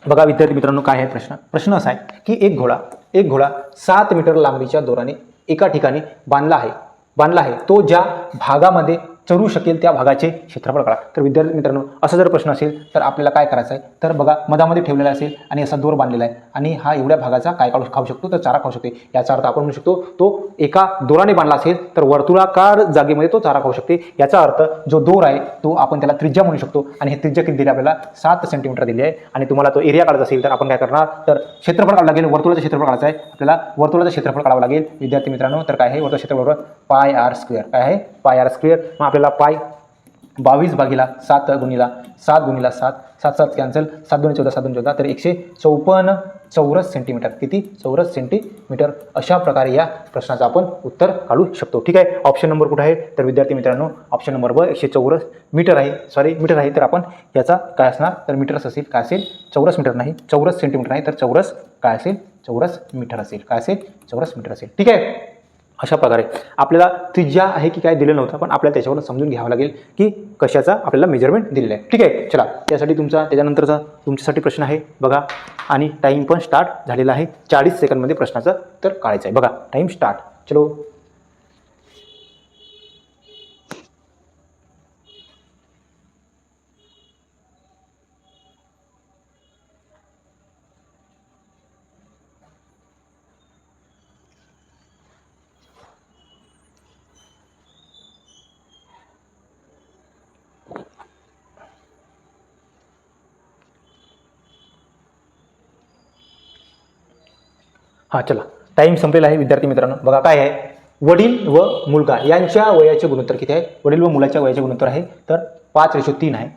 बघा विद्यार्थी मित्रांनो, काय आहे प्रश्न असा आहे की एक घोडा 7 मीटर लांबीच्या दोराने एका ठिकाणी बांधला आहे. तो ज्या भागामध्ये चरू शकेल त्या भागाचे क्षेत्रफळ काढा. तर विद्यार्थी मित्रांनो, असा जर प्रश्न असेल तर आपल्याला काय करायचं आहे, तर बघा मधामध्ये ठेवलेला असेल आणि असा दोर बांधलेला आहे आणि हा एवढ्या भागाचा काय खाऊ शकतो, तर चारा खाऊ शकते. याचा अर्थ आपण म्हणू शकतो तो एका दोराने बांधला असेल तर वर्तुळाकार जागेमध्ये तो चारा खाऊ शकते. याचा अर्थ जो दोर आहे तो आपण त्याला त्रिज्या म्हणू शकतो आणि हे त्रिज्या किती दिली आपल्याला, 7 सेंटीमीटर दिली आहे. आणि तुम्हाला तो एरिया काढायचा असेल तर आपण काय करणार, तर क्षेत्रफळ काढावं लागेल. वर्तुळाचं क्षेत्रफळ काढायचं आहे आपल्याला, वर्तुळाचं क्षेत्रफळ काढावं लागेल विद्यार्थी मित्रांनो. तर काय आहे, वर्तुळाचं क्षेत्रफळ पाय आर स्क्वेअर. काय आहे, पाय आर स्क्वेअर. मग आपल्याला पाय 22 भागिला 7 गुणिला 7 गुणिला 7, 7 7 कॅन्सल, 7 2 14, 7 2 14, तर 154 चौरस सेंटीमीटर. किती, चौरस सेंटीमीटर. अशा प्रकारे या प्रश्नाचं आपण उत्तर काढू शकतो. ठीक आहे. ऑप्शन नंबर कुठे आहे, तर विद्यार्थी मित्रांनो ऑप्शन नंबर 184 मीटर आहे, मीटर आहे. तर आपण याचा काय असणार, तर मीटर्स असेल. काय असेल, चौरस मीटर नाही, चौरस सेंटीमीटर नाही, तर चौरस काय असेल, चौरस मीटर असेल. काय असेल, चौरस मीटर असेल. ठीक आहे. अशा प्रकारे आपल्याला त्रिज्या आहे की काय दिलं नव्हतं, पण आपल्याला त्याच्यावरून समजून घ्यावं लागेल की कशाचा आपल्याला मेजरमेंट दिलेलं आहे. ठीक आहे. चला त्यासाठी त्याच्यानंतरचा तुमच्यासाठी प्रश्न आहे बघा, आणि टाईम पण स्टार्ट झालेला आहे. 40 सेकंदमध्ये प्रश्नाचं उत्तर काढायचं आहे. बघा टाईम स्टार्ट. चलो हां, चला टाईम संपलेला आहे विद्यार्थी मित्रांनो. बघा काय आहे, वडील व मुलगा यांच्या वयाचे गुणोत्तर किती आहे, वडील व मुलाच्या वयाचे गुणोत्तर आहे तर 5:3 आहे.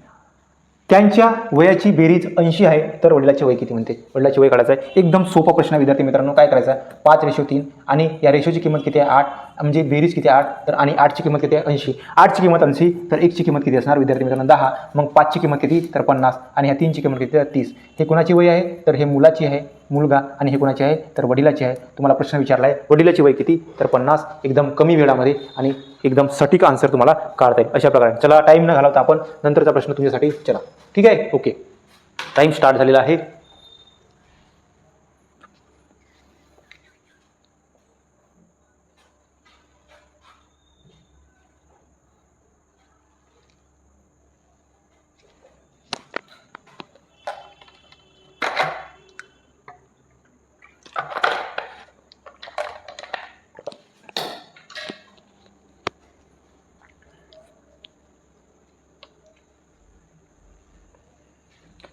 त्यांच्या वयाची बेरीज 80 आहे, तर वडिलाचे वय किती म्हणते, वडिलाचे वय काढायचं आहे. एकदम सोपा प्रश्न आहे विद्यार्थी मित्रांनो. काय करायचं आहे, 5:3 आणि या रेशोची किंमत किती आहे, 8, म्हणजे बेरीज किती आहे 8, तर आणि 8ची किंमत किती आहे 80. 8ची किंमत 80, तर 1ची किंमत किती असणार विद्यार्थी मित्रांनो 10, मग 5ची किंमत किती, तर 50 आणि ह्या 3ची किंमत किती, तर 30. हे कुणाची वय आहे, तर हे मुलाची आहे, मुलगा, आणि हे कुणाचे आहे, तर वडिलाची आहे. तुम्हाला प्रश्न विचारला आहे वडिलाची वय किती, तर 50. एकदम कमी वेळामध्ये आणि एकदम सटीक आन्सर तुम्हाला काढता येईल अशा प्रकारे. चला टाईम न घालवता आपण नंतरचा प्रश्न तुमच्यासाठी. चला ठीक आहे. ओके, टाईम स्टार्ट झालेला आहे.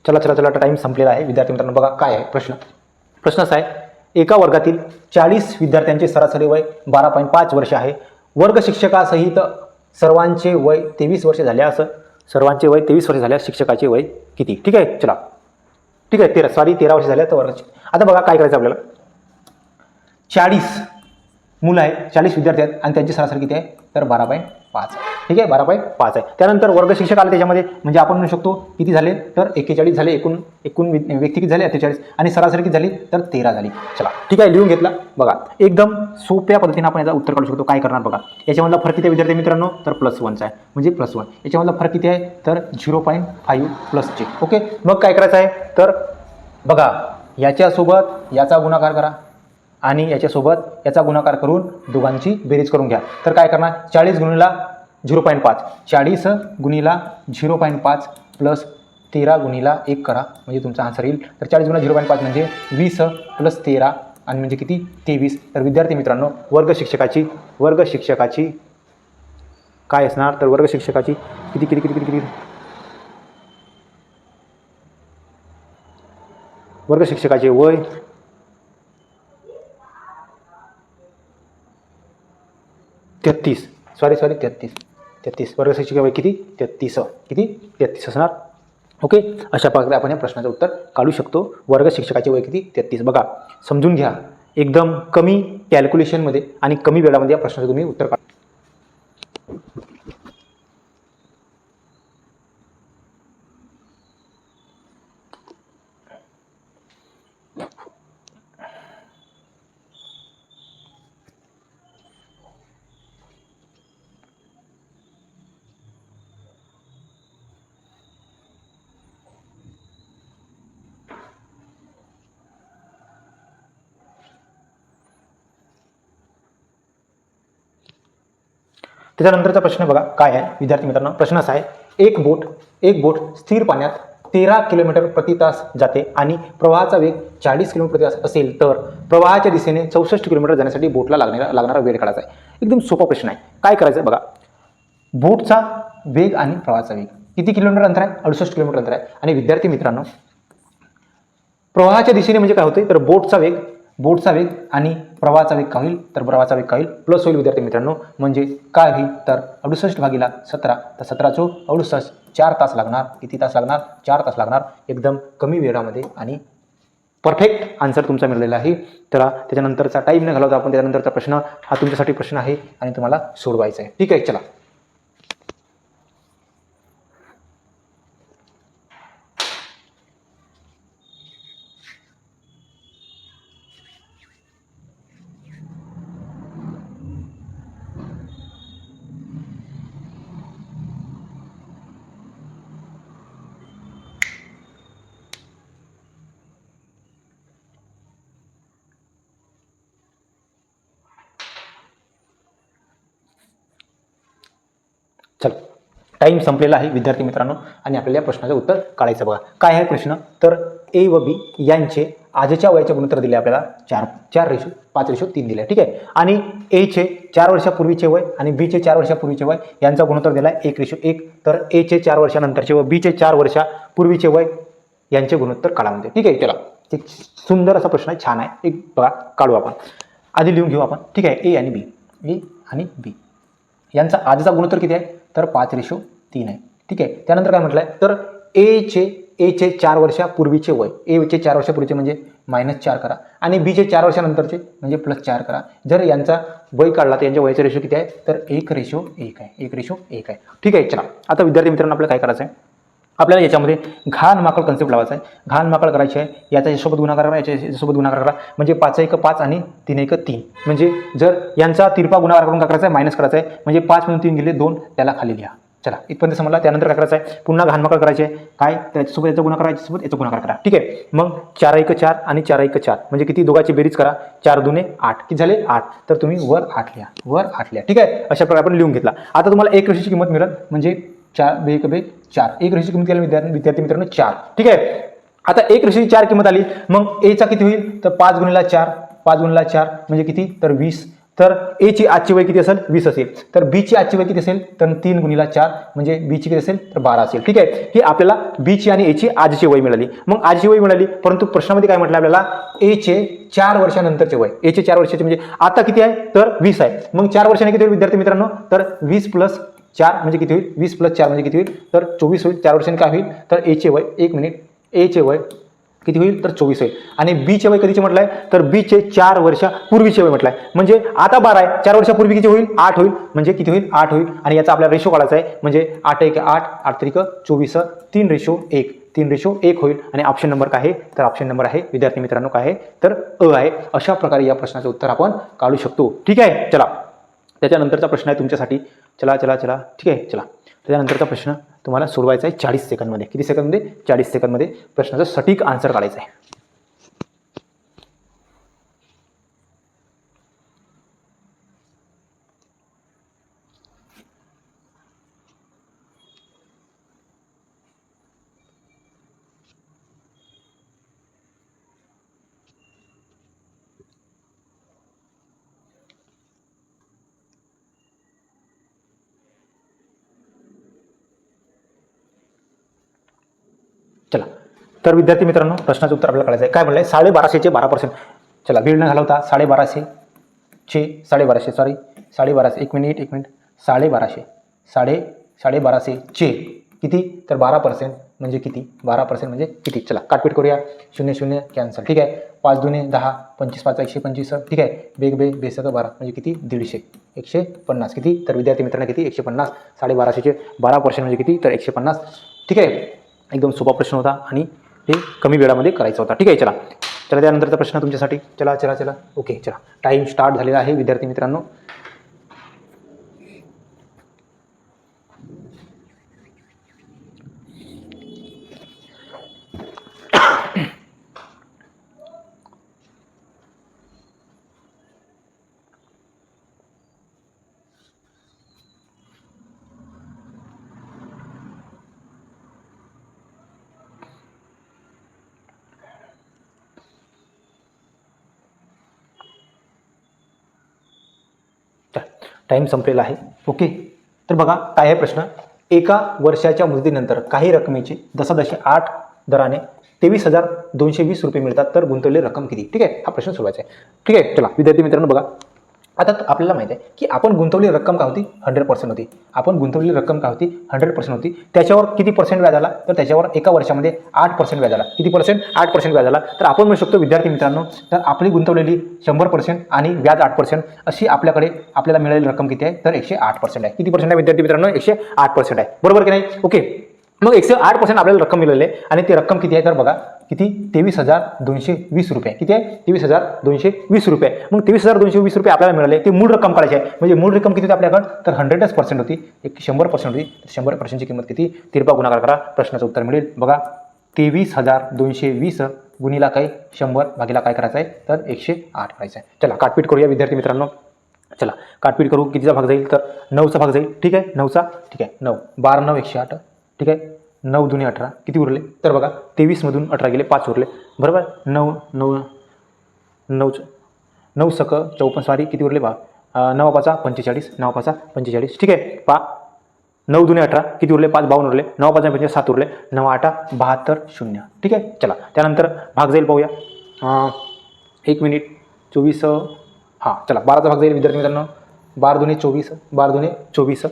चला टाईम संपलेला आहे विद्यार्थी मित्रांनो. बघा काय आहे प्रश्न असा आहे, एका वर्गातील 40 विद्यार्थ्यांचे सरासरी वय 12.5 वर्ष आहे. वर्ग शिक्षकासहित सर्वांचे वय 23 वर्ष झाले, असं सर्वांचे वय 23 वर्ष झाल्यास शिक्षकाचे वय किती. ठीक आहे. चला ठीक आहे, 13 वर्ष झाल्या तर वर्गाचे. आता बघा काय करायचं आपल्याला, 40 मुलं आहेत, 40 विद्यार्थी आहेत आणि त्यांची सरासरी किती आहे, तर 12.5. ठीक आहे, 12.5 आहे. त्यानंतर वर्ग शिक्षक आले त्याच्यामध्ये, म्हणजे आपण म्हणू शकतो किती झाले तर 41 झाले, एकूण व्यक्ती किती झाले 48, आणि सरासरी किती झाली तर 13 झाली. चला ठीक आहे, लिहून घेतला. बघा एकदम सोप्या पद्धतीने आपण याचा उत्तर काढू शकतो. काय करणार बघा, याच्यामधला फरक किती आहे विद्यार्थी मित्रांनो, तर +1चा आहे, म्हणजे +1. याच्यामधला फरक किती आहे तर 0.5 +j. ओके, मग काय करायचं आहे तर बघा, याच्यासोबत याचा गुणाकार करा आणि याच्यासोबत याचा गुणाकार करून दोघांची बेरीज करून घ्या. तर काय करणार, 40 गुणिला 0.5, 40 गुणिला 0.5 प्लस 13 गुणिला 1 करा, म्हणजे तुमचा आन्सर येईल. तर 40 गुणिला 0.5 म्हणजे 20 प्लस 13 आणि म्हणजे किती 23. तर विद्यार्थी मित्रांनो, वर्ग शिक्षकाची काय असणार तर वर्ग शिक्षकाची किती किती किती किती किती वर्ग शिक्षकाचे वय 33 वर्ग शिक्षक वय किती 33 असणार. ओके, अशा प्रकारे आपण या प्रश्नाचं उत्तर काढू शकतो. वर्ग शिक्षकाचे वय किती 33. बघा समजून घ्या, एकदम कमी कॅल्क्युलेशनमध्ये आणि कमी वेळामध्ये या प्रश्नाचं तुम्ही उत्तर काढा. त्याच्यानंतरचा प्रश्न बघा काय आहे विद्यार्थी मित्रांनो. प्रश्न असा आहे, एक बोट स्थिर पाण्यात 13 किलोमीटर प्रति तास जाते आणि प्रवाहाचा वेग 40 किलोमीटर प्रति तास असेल तर प्रवाहाच्या दिशेने 64 किलोमीटर जाण्यासाठी बोटला लागणारा वेळ काढायचा आहे. एकदम सोपा प्रश्न आहे. काय करायचं बघा, बोटचा वेग आणि प्रवाहाचा वेग किती किलोमीटर अंतर आहे, 68 किलोमीटर अंतर आहे. आणि विद्यार्थी मित्रांनो, प्रवाहाच्या दिशेने म्हणजे काय होते तर बोटचा वेग आणि प्रवाहाचा वेग काय होईल तर प्रवाहाचा वेग काय होईल प्लस होईल विद्यार्थी मित्रांनो. म्हणजे काय होईल तर 68/17, तर 17×68 4 तास लागणार. किती तास लागणार 4 तास लागणार. एकदम कमी वेळामध्ये आणि परफेक्ट आन्सर तुमचा मिळालेला आहे. तर त्याच्यानंतरचा टाईम न घालवता आपण त्याच्यानंतरचा प्रश्न हा तुमच्यासाठी प्रश्न आहे आणि तुम्हाला सोडवायचा आहे. ठीक आहे, चला. चल, टाईम संपलेला आहे विद्यार्थी मित्रांनो आणि आपल्याला या प्रश्नाचं उत्तर काढायचं. बघा काय आहे प्रश्न तर ए व बी यांचे आजच्या वयाचे गुणोत्तर दिले आपल्याला 4:5:3 दिले. ठीक आहे, आणि एचे 4 वर्षापूर्वीचे वय आणि बीचे 4 वर्षापूर्वीचे वय यांचा गुणोत्तर दिला 1:1. तर एचे 4 वर्षानंतरचे व बीचे 4 वर्षापूर्वीचे वय यांचे गुणोत्तर काढा म्हणते. ठीक आहे, चला. एक सुंदर असा प्रश्न आहे, छान आहे. एक बघा काढू आपण, आधी लिहून घेऊ आपण. ठीक आहे, ए आणि बी यांचा आजचा गुणोत्तर किती आहे तर 5:3 आहे. ठीक आहे, त्यानंतर काय म्हटलं आहे तर एचे 4 वर्षापूर्वीचे वय, एचे 4 वर्षापूर्वीचे म्हणजे -4 करा आणि बीचे 4 वर्षानंतरचे म्हणजे +4 करा. जर यांचा वय काढला तर यांच्या वयाचा रेशो किती आहे तर 1:1 आहे. 1:1 आहे. ठीक आहे, चला. आता विद्यार्थी मित्रांनो, आपल्याला काय करायचं आहे, आपल्याला याच्यामध्ये घाण माकड कन्सेप्ट लावायचा आहे. घाण माकड करायची आहे, याच्यासोबत गुणाकार करा, याच्यासोबत गुणाकार करा, म्हणजे 5:1 आणि 3:1 म्हणजे जर यांचा तिरपा गुणाकार करून काय करायचा आहे मायनस करायचा आहे, म्हणजे 5 मधून 3 गेले 2, त्याला खाली लिहा. चला, इथपर्यंत समजला. त्यानंतर काय करायचं आहे, पुन्हा घाण माकड करायचे आहे. काय त्याच्यासोबत याचा गुणाकार, याच्यासोबत याचा गुणाकार करा. ठीक आहे, मग 4:1 आणि 4:1 म्हणजे किती, दोघांची बेरीज करा. 4×2 8 किती झाले 8. तर तुम्ही वर 8 लिहा. ठीक आहे, अशा प्रकारे आपण लिहून घेतला. आता तुम्हाला एक राशीची किंमत मिळेल, म्हणजे 4:1 एक राशीची किंमत केली विद्यार्थी मित्रांनो 4. ठीक आहे, आता एक राशीची 4 किंमत आली, मग एचा किती होईल तर 5×4 म्हणजे किती तर 20. तर एची आजची वय किती असेल 20 असेल. तर बीची आजची वय किती असेल तर 3×4 म्हणजे बीची किती असेल तर 12 असेल. ठीक आहे, ही आपल्याला बीची आणि एची आजची वय मिळाली. मग आजची वय मिळाली, परंतु प्रश्नामध्ये काय म्हटलं आपल्याला एचे 4 वर्षानंतरचे वय, एचे 4 वर्षाचे म्हणजे आता किती आहे तर 20 आहे. मग 4 वर्षाने किती होईल विद्यार्थी मित्रांनो तर 20 + 4 म्हणजे किती होईल 20 + 4 म्हणजे किती होईल तर 24 होईल. 4 वर्षांनी काय होईल तर एचे वय, 1 मिनिट, एचे वय किती होईल तर 24 होईल. आणि बीचे वय कधीचे म्हटलंय तर बीचे 4 वर्षापूर्वीचे वय म्हटलंय. म्हणजे आता 12 आहे, 4 वर्षापूर्वी किती होईल 8 होईल. म्हणजे किती होईल 8 होईल. आणि याचा आपल्याला रेशो काढायचा आहे. म्हणजे 8 1 8 8 3 24 3:1 3:1 होईल. आणि ऑप्शन नंबर काय आहे तर ऑप्शन नंबर आहे विद्यार्थी मित्रांनो काय आहे तर अ आहे. अशा प्रकारे या प्रश्नाचं उत्तर आपण काढू शकतो. ठीक आहे. चला त्याच्यानंतरचा प्रश्न आहे तुमच्यासाठी. चला ठीक आहे. चला त्याच्यानंतरचा प्रश्न तुम्हाला सोडवायचा आहे 40 सेकंदमध्ये. किती सेकंदमध्ये 40 सेकंदमध्ये प्रश्नाचं सटीक आन्सर काढायचं आहे. चला तर विद्यार्थी मित्रांनो प्रश्नाचं उत्तर आपल्याला काढायचं आहे. काय म्हणलंय 1250चे 12%. चला वेळ न घालवता 1250 चे 1250 सॉरी 1250 एक मिनिट 1250 चे किती तर 12% म्हणजे किती 12% म्हणजे किती. चला काटपीट करूया. 0 0 कॅन्सल. ठीक आहे. 5 2 10 25 5 125. ठीक आहे. बेग 12 म्हणजे किती 150 150 किती तर विद्यार्थी मित्रांनो किती 150. 1250चे 12% म्हणजे किती तर 150. ठीक आहे. एकदम सोपा प्रश्न होता आणि हे कमी वेळामध्ये करायचा होता. ठीक आहे. चला त्यानंतरचा प्रश्न तुमच्यासाठी. चला ओके. चला टाइम स्टार्ट झालेला आहे विद्यार्थी मित्रांनो. टाइम संपलेला आहे. ओके. तर बघा काय आहे प्रश्न. एका वर्षाच्या मुदतीनंतर काही रकमेचे 10.8 दराने 23,220 रुपये मिळतात तर गुंतवलेली रक्कम किती. ठीक आहे. हा प्रश्न सोडवायचा आहे. ठीक आहे. चला विद्यार्थी मित्रांनो बघा आता आपल्याला माहिती आहे की आपण गुंतवलेली रक्कम काय होती 100% होती. आपण गुंतवलेली रक्कम काय होती 100% होती. त्याच्यावर किती पर्सेंट व्याज आला तर त्याच्यावर एका वर्षामध्ये 8% व्याज आला. किती पर्सेंट 8% व्याज आला. तर आपण म्हणू शकतो विद्यार्थी मित्रांनो तर आपली गुंतवलेली 100% आणि व्याज 8% अशी आपल्याला मिळालेली रक्कम किती आहे तर 108% आहे. किती पर्सेंट आहे विद्यार्थी मित्रांनो 108% आहे. बरोबर की नाही. ओके. मग 108% आपल्याला रक्कम मिळाली आहे आणि ती रक्कम किती आहे तर बघा किती 23,220 रुपये. किती आहे 23,220 रुपये. मग 23,220 रुपये आपल्याला मिळाले. ते मूळ रक्कम काढायची आहे. म्हणजे मूळ रक्कम किती होती आपल्याकडे तर 100% होती. 100% होती. 100%ची किंमत किती तिरपा गुणाकार करा प्रश्नाचं उत्तर मिळेल. बघा 23,220 गुणिला काय 100 भागीला काय करायचं आहे तर 108 करायचं आहे. चला काटपीट करूया विद्यार्थी मित्रांनो. चला काटपीट करू. कितीचा भाग जाईल तर 9चा भाग जाईल. ठीक आहे 9चा. ठीक आहे 9 12 9 108. ठीक आहे 9 2 18 किती उरले तर बघा 23मधून 18 गेले 5 उरले. बरोबर 9 9 9 9 सक 54 सॉरी किती उरले बा 9 5 45 9 5 45. ठीक आहे पा 9 2 18 किती उरले 5 52 उरले 9 5 55 7 उरले 9 8 72 0. ठीक आहे. चला त्यानंतर भाग जाईल पाहूया. 1 मिनिट 24 हां चला 12चा भाग जाईल विद्यार्थी मित्रांनो. 12 2 24 12 2 24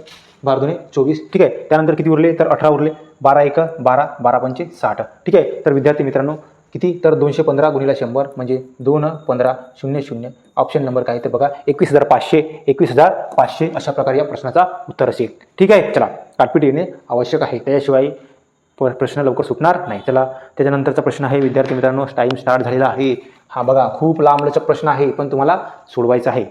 12 2 24. ठीक आहे. त्यानंतर किती उरले तर 18 उरले. 12 1 12 12 5 60. ठीक आहे. तर विद्यार्थी मित्रांनो किती तर 215 गुणिला 100 म्हणजे 2 15 0 0. ऑप्शन नंबर काय तर बघा 21,500 अशा प्रकारे या प्रश्नाचा उत्तर असेल. ठीक आहे. चला काटपीट येणे आवश्यक आहे. त्याशिवाय प्रश्न लवकर सुटणार नाही. चला त्याच्यानंतरचा प्रश्न आहे विद्यार्थी मित्रांनो. टाइम स्टार्ट झालेला आहे. हा बघा खूप लांबलचक प्रश्न आहे पण तुम्हाला सोडवायचा आहे.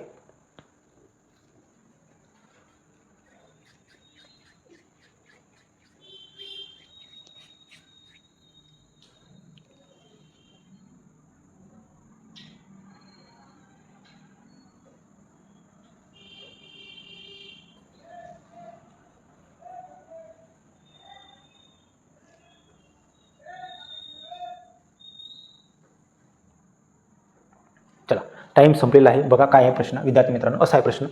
चला टाइम संपलेला आहे. बघा काय आहे प्रश्न विद्यार्थी मित्रांनो. असा आहे प्रश्न.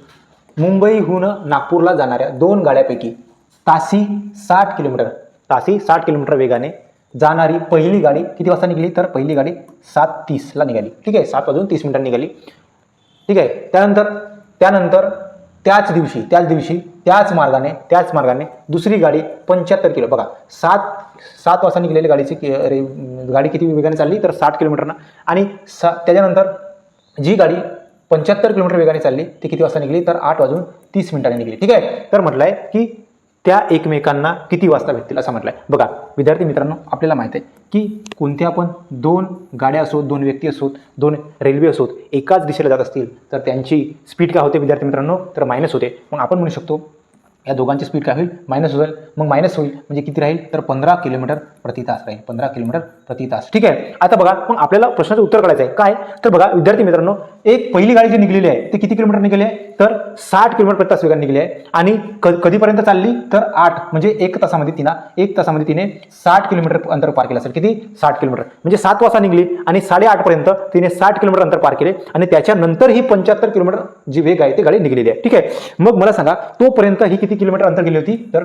मुंबईहून नागपूरला जाणाऱ्या 2 गाड्यापैकी तासी 60 किलोमीटर वेगाने जाणारी पहिली गाडी किती वाजता निघाली तर पहिली गाडी 7:30ला निघाली. ठीक आहे 7:30 निघाली. ठीक आहे. त्यानंतर त्याच मार्गाने दुसरी गाडी 75 किलो बघा 7 वाजता निघालेली गाडीची गाडी किती वेगाने चालली तर 60 किलोमीटरना, आणि त्याच्यानंतर जी गाडी 75 किलोमीटर वेगाने चालली ती किती वाजता निघली तर 8:30 निघली. ठीक आहे. तर म्हटलं आहे की त्या एकमेकांना किती वाजता भेटतील असं म्हटलं आहे. बघा विद्यार्थी मित्रांनो, आपल्याला माहीत आहे की कोणत्या पण 2 गाड्या असोत, 2 व्यक्ती असोत, 2 रेल्वे असोत, एकाच दिशेला जात असतील तर त्यांची स्पीड काय होते विद्यार्थी मित्रांनो तर मायनस होते. मग आपण म्हणू शकतो या दोघांची स्पीड काय होईल मायनस होईल. मग मायनस होईल म्हणजे किती राहील तर 15 किलोमीटर प्रति तास राहील, 15 किलोमीटर प्रति तास. ठीक आहे. आता बघा मग आपल्याला प्रश्नाचं उत्तर काढायचं आहे काय तर बघा विद्यार्थी मित्रांनो, एक पहिली गाडी जी निघलेली आहे ती किती किलोमीटर निघाली आहे तर 60 किलोमीटर प्रति तास वेगाने निघली आहे, आणि कधीपर्यंत चालली तर 8 म्हणजे 1 तासामध्ये तिने 60 किलोमीटर अंतर पार केलं असेल. किती 60 किलोमीटर म्हणजे 7 वाजता निघली आणि 8:30 पर्यंत तिने 60 किलोमीटर अंतर पार केले, आणि त्याच्यानंतर ही 75 किलोमीटर जी वेग आहे ती गाडी निघलेली आहे. ठीक आहे. मग मला सांगा तोपर्यंत ही किती किलोमीटर अंतर गेली होती तर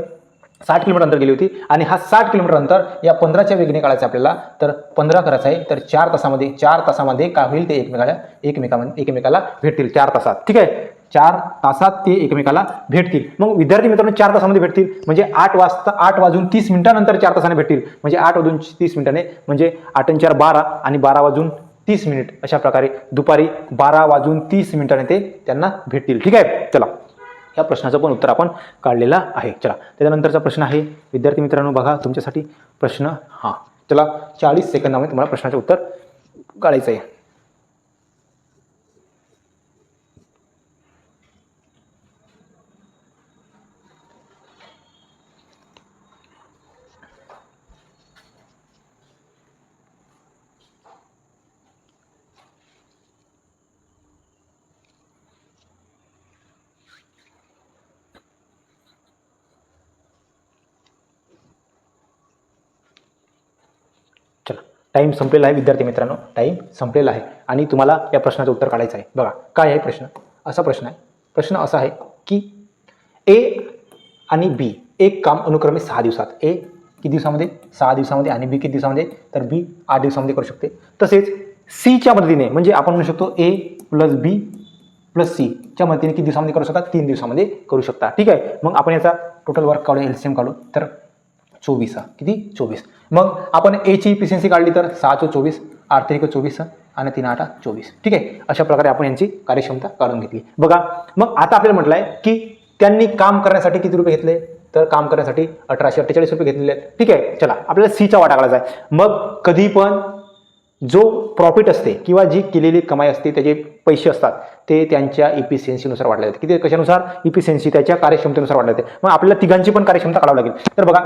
60 किलोमीटर अंतर गेली होती, आणि हा 60 किलोमीटर अंतर या 15च्या वेगने काढायचं आपल्याला, तर 15 करायचं आहे तर 4 तासामध्ये काय होईल ते एकमेकाला भेटतील 4 तासात. ठीक आहे. 4 तासात ते एकमेकाला भेटतील. मग विद्यार्थी मित्रांनो 4 तासामध्ये भेटतील म्हणजे 8:30 4 तासाने भेटतील, म्हणजे 8:30 म्हणजे 8 आणि 4 12 आणि 12:30 अशा प्रकारे दुपारी 12:30 ते त्यांना भेटतील. ठीक आहे. चला या प्रश्नाचं पण उत्तर आपण काढलेलं आहे. चला त्याच्यानंतरचा प्रश्न आहे विद्यार्थी मित्रांनो, बघा तुमच्यासाठी प्रश्न चला 40 सेकंदामध्ये तुम्हाला प्रश्नाचं उत्तर काढायचं आहे. चला टाईम संपलेला आहे विद्यार्थी मित्रांनो, टाईम संपलेला आहे आणि तुम्हाला या प्रश्नाचं उत्तर काढायचं आहे. बघा काय आहे प्रश्न, प्रश्न असा आहे की ए आणि बी एक काम अनुक्रमे 6 दिवसात, ए किती दिवसामध्ये 6 दिवसामध्ये आणि बी किती दिवसामध्ये तर बी 8 दिवसामध्ये करू शकते. तसेच सीच्या मदतीने म्हणजे आपण म्हणू शकतो ए प्लस बी प्लस सी च्या मदतीने किती दिवसामध्ये करू शकता 3 दिवसामध्ये करू शकता. ठीक आहे. मग आपण याचा टोटल वर्क काढू, एलसीएम काढू तर 24 किती 24. मग आपण एची इफिशियन्सी काढली तर 6 × 24 8 × 24 आणि 3 × 8 = 24. ठीक आहे. अशा प्रकारे आपण यांची कार्यक्षमता काढून घेतली. बघा मग आता आपल्याला म्हटलं आहे की त्यांनी काम करण्यासाठी किती रुपये घेतले तर काम करण्यासाठी 1848 रुपये घेतलेले आहेत. ठीक आहे. चला आपल्याला सीचा वाटा काढायचा आहे. मग कधी पण जो प्रॉफिट असते किंवा जी केलेली कमाई असते त्याचे पैसे असतात ते त्यांच्या इफिशियन्सीनुसार वाढले जाते. किती कशानुसार इफिशियन्सी त्याच्या कार्यक्षमतेनुसार वाढले जाते. मग आपल्याला तिघांची पण कार्यक्षमता काढावी लागेल. तर बघा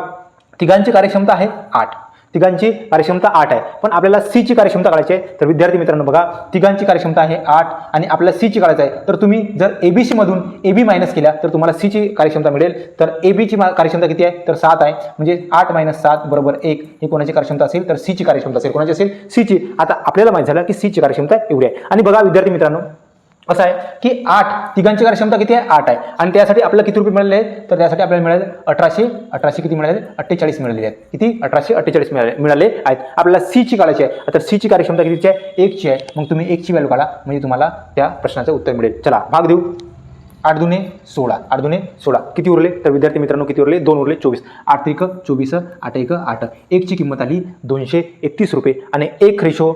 तिघांची कार्यक्षमता आहे 8, तिघांची कार्यक्षमता 8 आहे, पण आपल्याला सीची कार्यक्षमता काढायची आहे. तर विद्यार्थी मित्रांनो बघा तिघांची कार्यक्षमता आहे 8 आणि आपल्याला सीची काढायची आहे. तर तुम्ही जर एबीसी मधून एबी मायनस केल्या तर तुम्हाला सीची कार्यक्षमता मिळेल. तर एबीची कार्यक्षमता किती आहे तर 7 आहे, म्हणजे 8 - 7 = 1 ही कोणाची कार्यक्षमता असेल तर सीची कार्यक्षमता असेल. कोणाची असेल सीची. आता आपल्याला माहित झालं की सीची कार्यक्षमता एवढी आहे. आणि बघा विद्यार्थी मित्रांनो असं आहे की 8 तिघांची कार्यक्षमता किती आहे 8 आहे, आणि त्यासाठी आपल्याला किती रुपये मिळाले आहेत तर त्यासाठी आपल्याला मिळाले 1800 किती मिळाले 48 मिळालेले आहेत. किती 1848 मिळाले आहेत. आपल्याला सीची काढायची आहे. आता सीची कार्यक्षमता कितीची आहे 1 ची आहे. मग तुम्ही 1 ची व्हॅल्यू काढा म्हणजे तुम्हाला त्या प्रश्नाचं उत्तर मिळेल. चला भाग देऊ. 8 × 2 = 16, 8 × 2 = 16 किती उरले तर विद्यार्थी मित्रांनो किती उरले 2 उरले 24. 8 × 1 = 24, 8 × 1 = 8. 1 ची किंमत आली 231 रुपये आणि 1 रेशो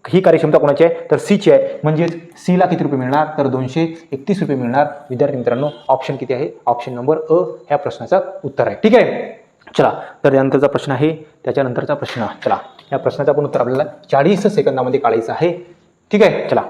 ही कार्यक्षमता कोणाची आहे तर सीची आहे. म्हणजेच सीला किती रुपये मिळणार तर 231 रुपये मिळणार. विद्यार्थी मित्रांनो ऑप्शन किती आहे ऑप्शन नंबर अ ह्या प्रश्नाचं उत्तर आहे. ठीक आहे. चला तर यानंतरचा प्रश्न आहे त्याच्यानंतरचा प्रश्न. चला या प्रश्नाचं पण उत्तर आपल्याला 40 सेकंदामध्ये काढायचं आहे. ठीक आहे. चला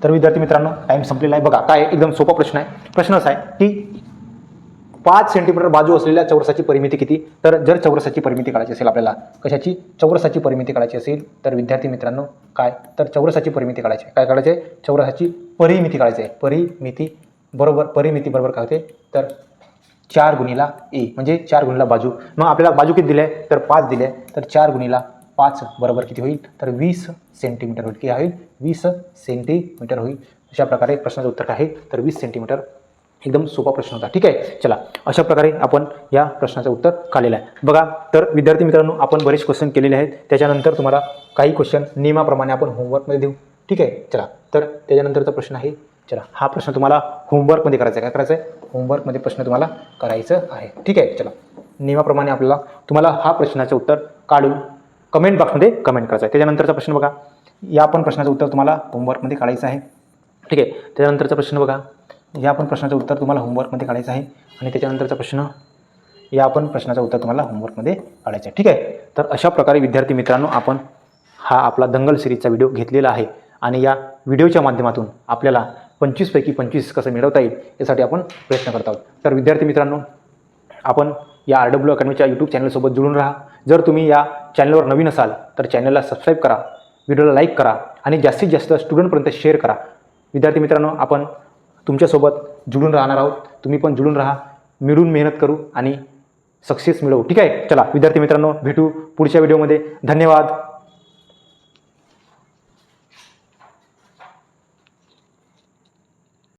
तर विद्यार्थी मित्रांनो टाइम संपलेला आहे. बघा काय एकदम सोपा प्रश्न आहे. प्रश्न असा आहे की 5 सेंटीमीटर बाजू असलेल्या चौरसाची परिमिती किती. तर जर चौरसाची परिमिती काढायची असेल आपल्याला कशाची चौरसाची परिमिती काढायची असेल तर विद्यार्थी मित्रांनो काय तर चौरसाची परिमिती काढायची काय काढायचे आहे चौरसाची परिमिती काढायची आहे. परिमिती बरोबर काय होते तर 4 × ए म्हणजे 4 × बाजू. मग आपल्याला बाजू किती दिले तर 5 दिले तर 4 × 5 बरोबर किती होईल तर 20 सेंटीमीटर होईल. किती होईल 20 सेंटीमीटर होईल. अशा प्रकारे प्रश्नाचं उत्तर काय आहे तर 20 सेंटीमीटर. एकदम सोपा प्रश्न होता. ठीक आहे. चला अशा प्रकारे आपण या प्रश्नाचं उत्तर काढलेलं आहे. बघा तर विद्यार्थी मित्रांनो आपण बरेच क्वेश्चन केलेले आहेत. त्याच्यानंतर तुम्हाला काही क्वेश्चन नियमाप्रमाणे आपण होमवर्कमध्ये देऊ. ठीक आहे. चला तर त्याच्यानंतरचा प्रश्न आहे. चला हा प्रश्न तुम्हाला होमवर्कमध्ये करायचा आहे. काय करायचं आहे होमवर्कमध्ये प्रश्न तुम्हाला करायचं आहे. ठीक आहे. चला नियमाप्रमाणे आपल्याला तुम्हाला हा प्रश्नाचं उत्तर काढून कमेंट बॉक्समध्ये कमेंट करायचं आहे. त्याच्यानंतरचा प्रश्न बघा. या पण प्रश्नाचं उत्तर तुम्हाला होमवर्कमध्ये काढायचं आहे. ठीक आहे. त्याच्यानंतरचा प्रश्न बघा. या पण प्रश्नाचं उत्तर तुम्हाला होमवर्कमध्ये काढायचं आहे. आणि त्याच्यानंतरचा प्रश्न या पण प्रश्नाचं उत्तर तुम्हाला होमवर्कमध्ये काढायचं आहे. ठीक आहे. तर अशा प्रकारे विद्यार्थी मित्रांनो आपण हा आपला दंगल सिरीजचा व्हिडिओ घेतलेला आहे. आणि या व्हिडिओच्या माध्यमातून आपल्याला 25 पैकी 25 कसं मिळवता येईल यासाठी आपण प्रयत्न करत आहोत. तर विद्यार्थी मित्रांनो आपण या RW अकॅडमीच्या यूट्यूब चॅनलसोबत जुळून राहा. जर तुम्ही या चॅनलवर नवीन असाल तर चॅनलला सबस्क्राईब करा, व्हिडिओला लाईक करा आणि जास्तीत जास्त स्टुडंटपर्यंत शेअर करा. विद्यार्थी मित्रांनो आपण तुमच्यासोबत जुळून राहणार आहोत. तुम्ही पण जुळून राहा, मिळून मेहनत करू आणि सक्सेस मिळवू. ठीक आहे. चला विद्यार्थी मित्रांनो भेटू पुढच्या व्हिडिओमध्ये. धन्यवाद.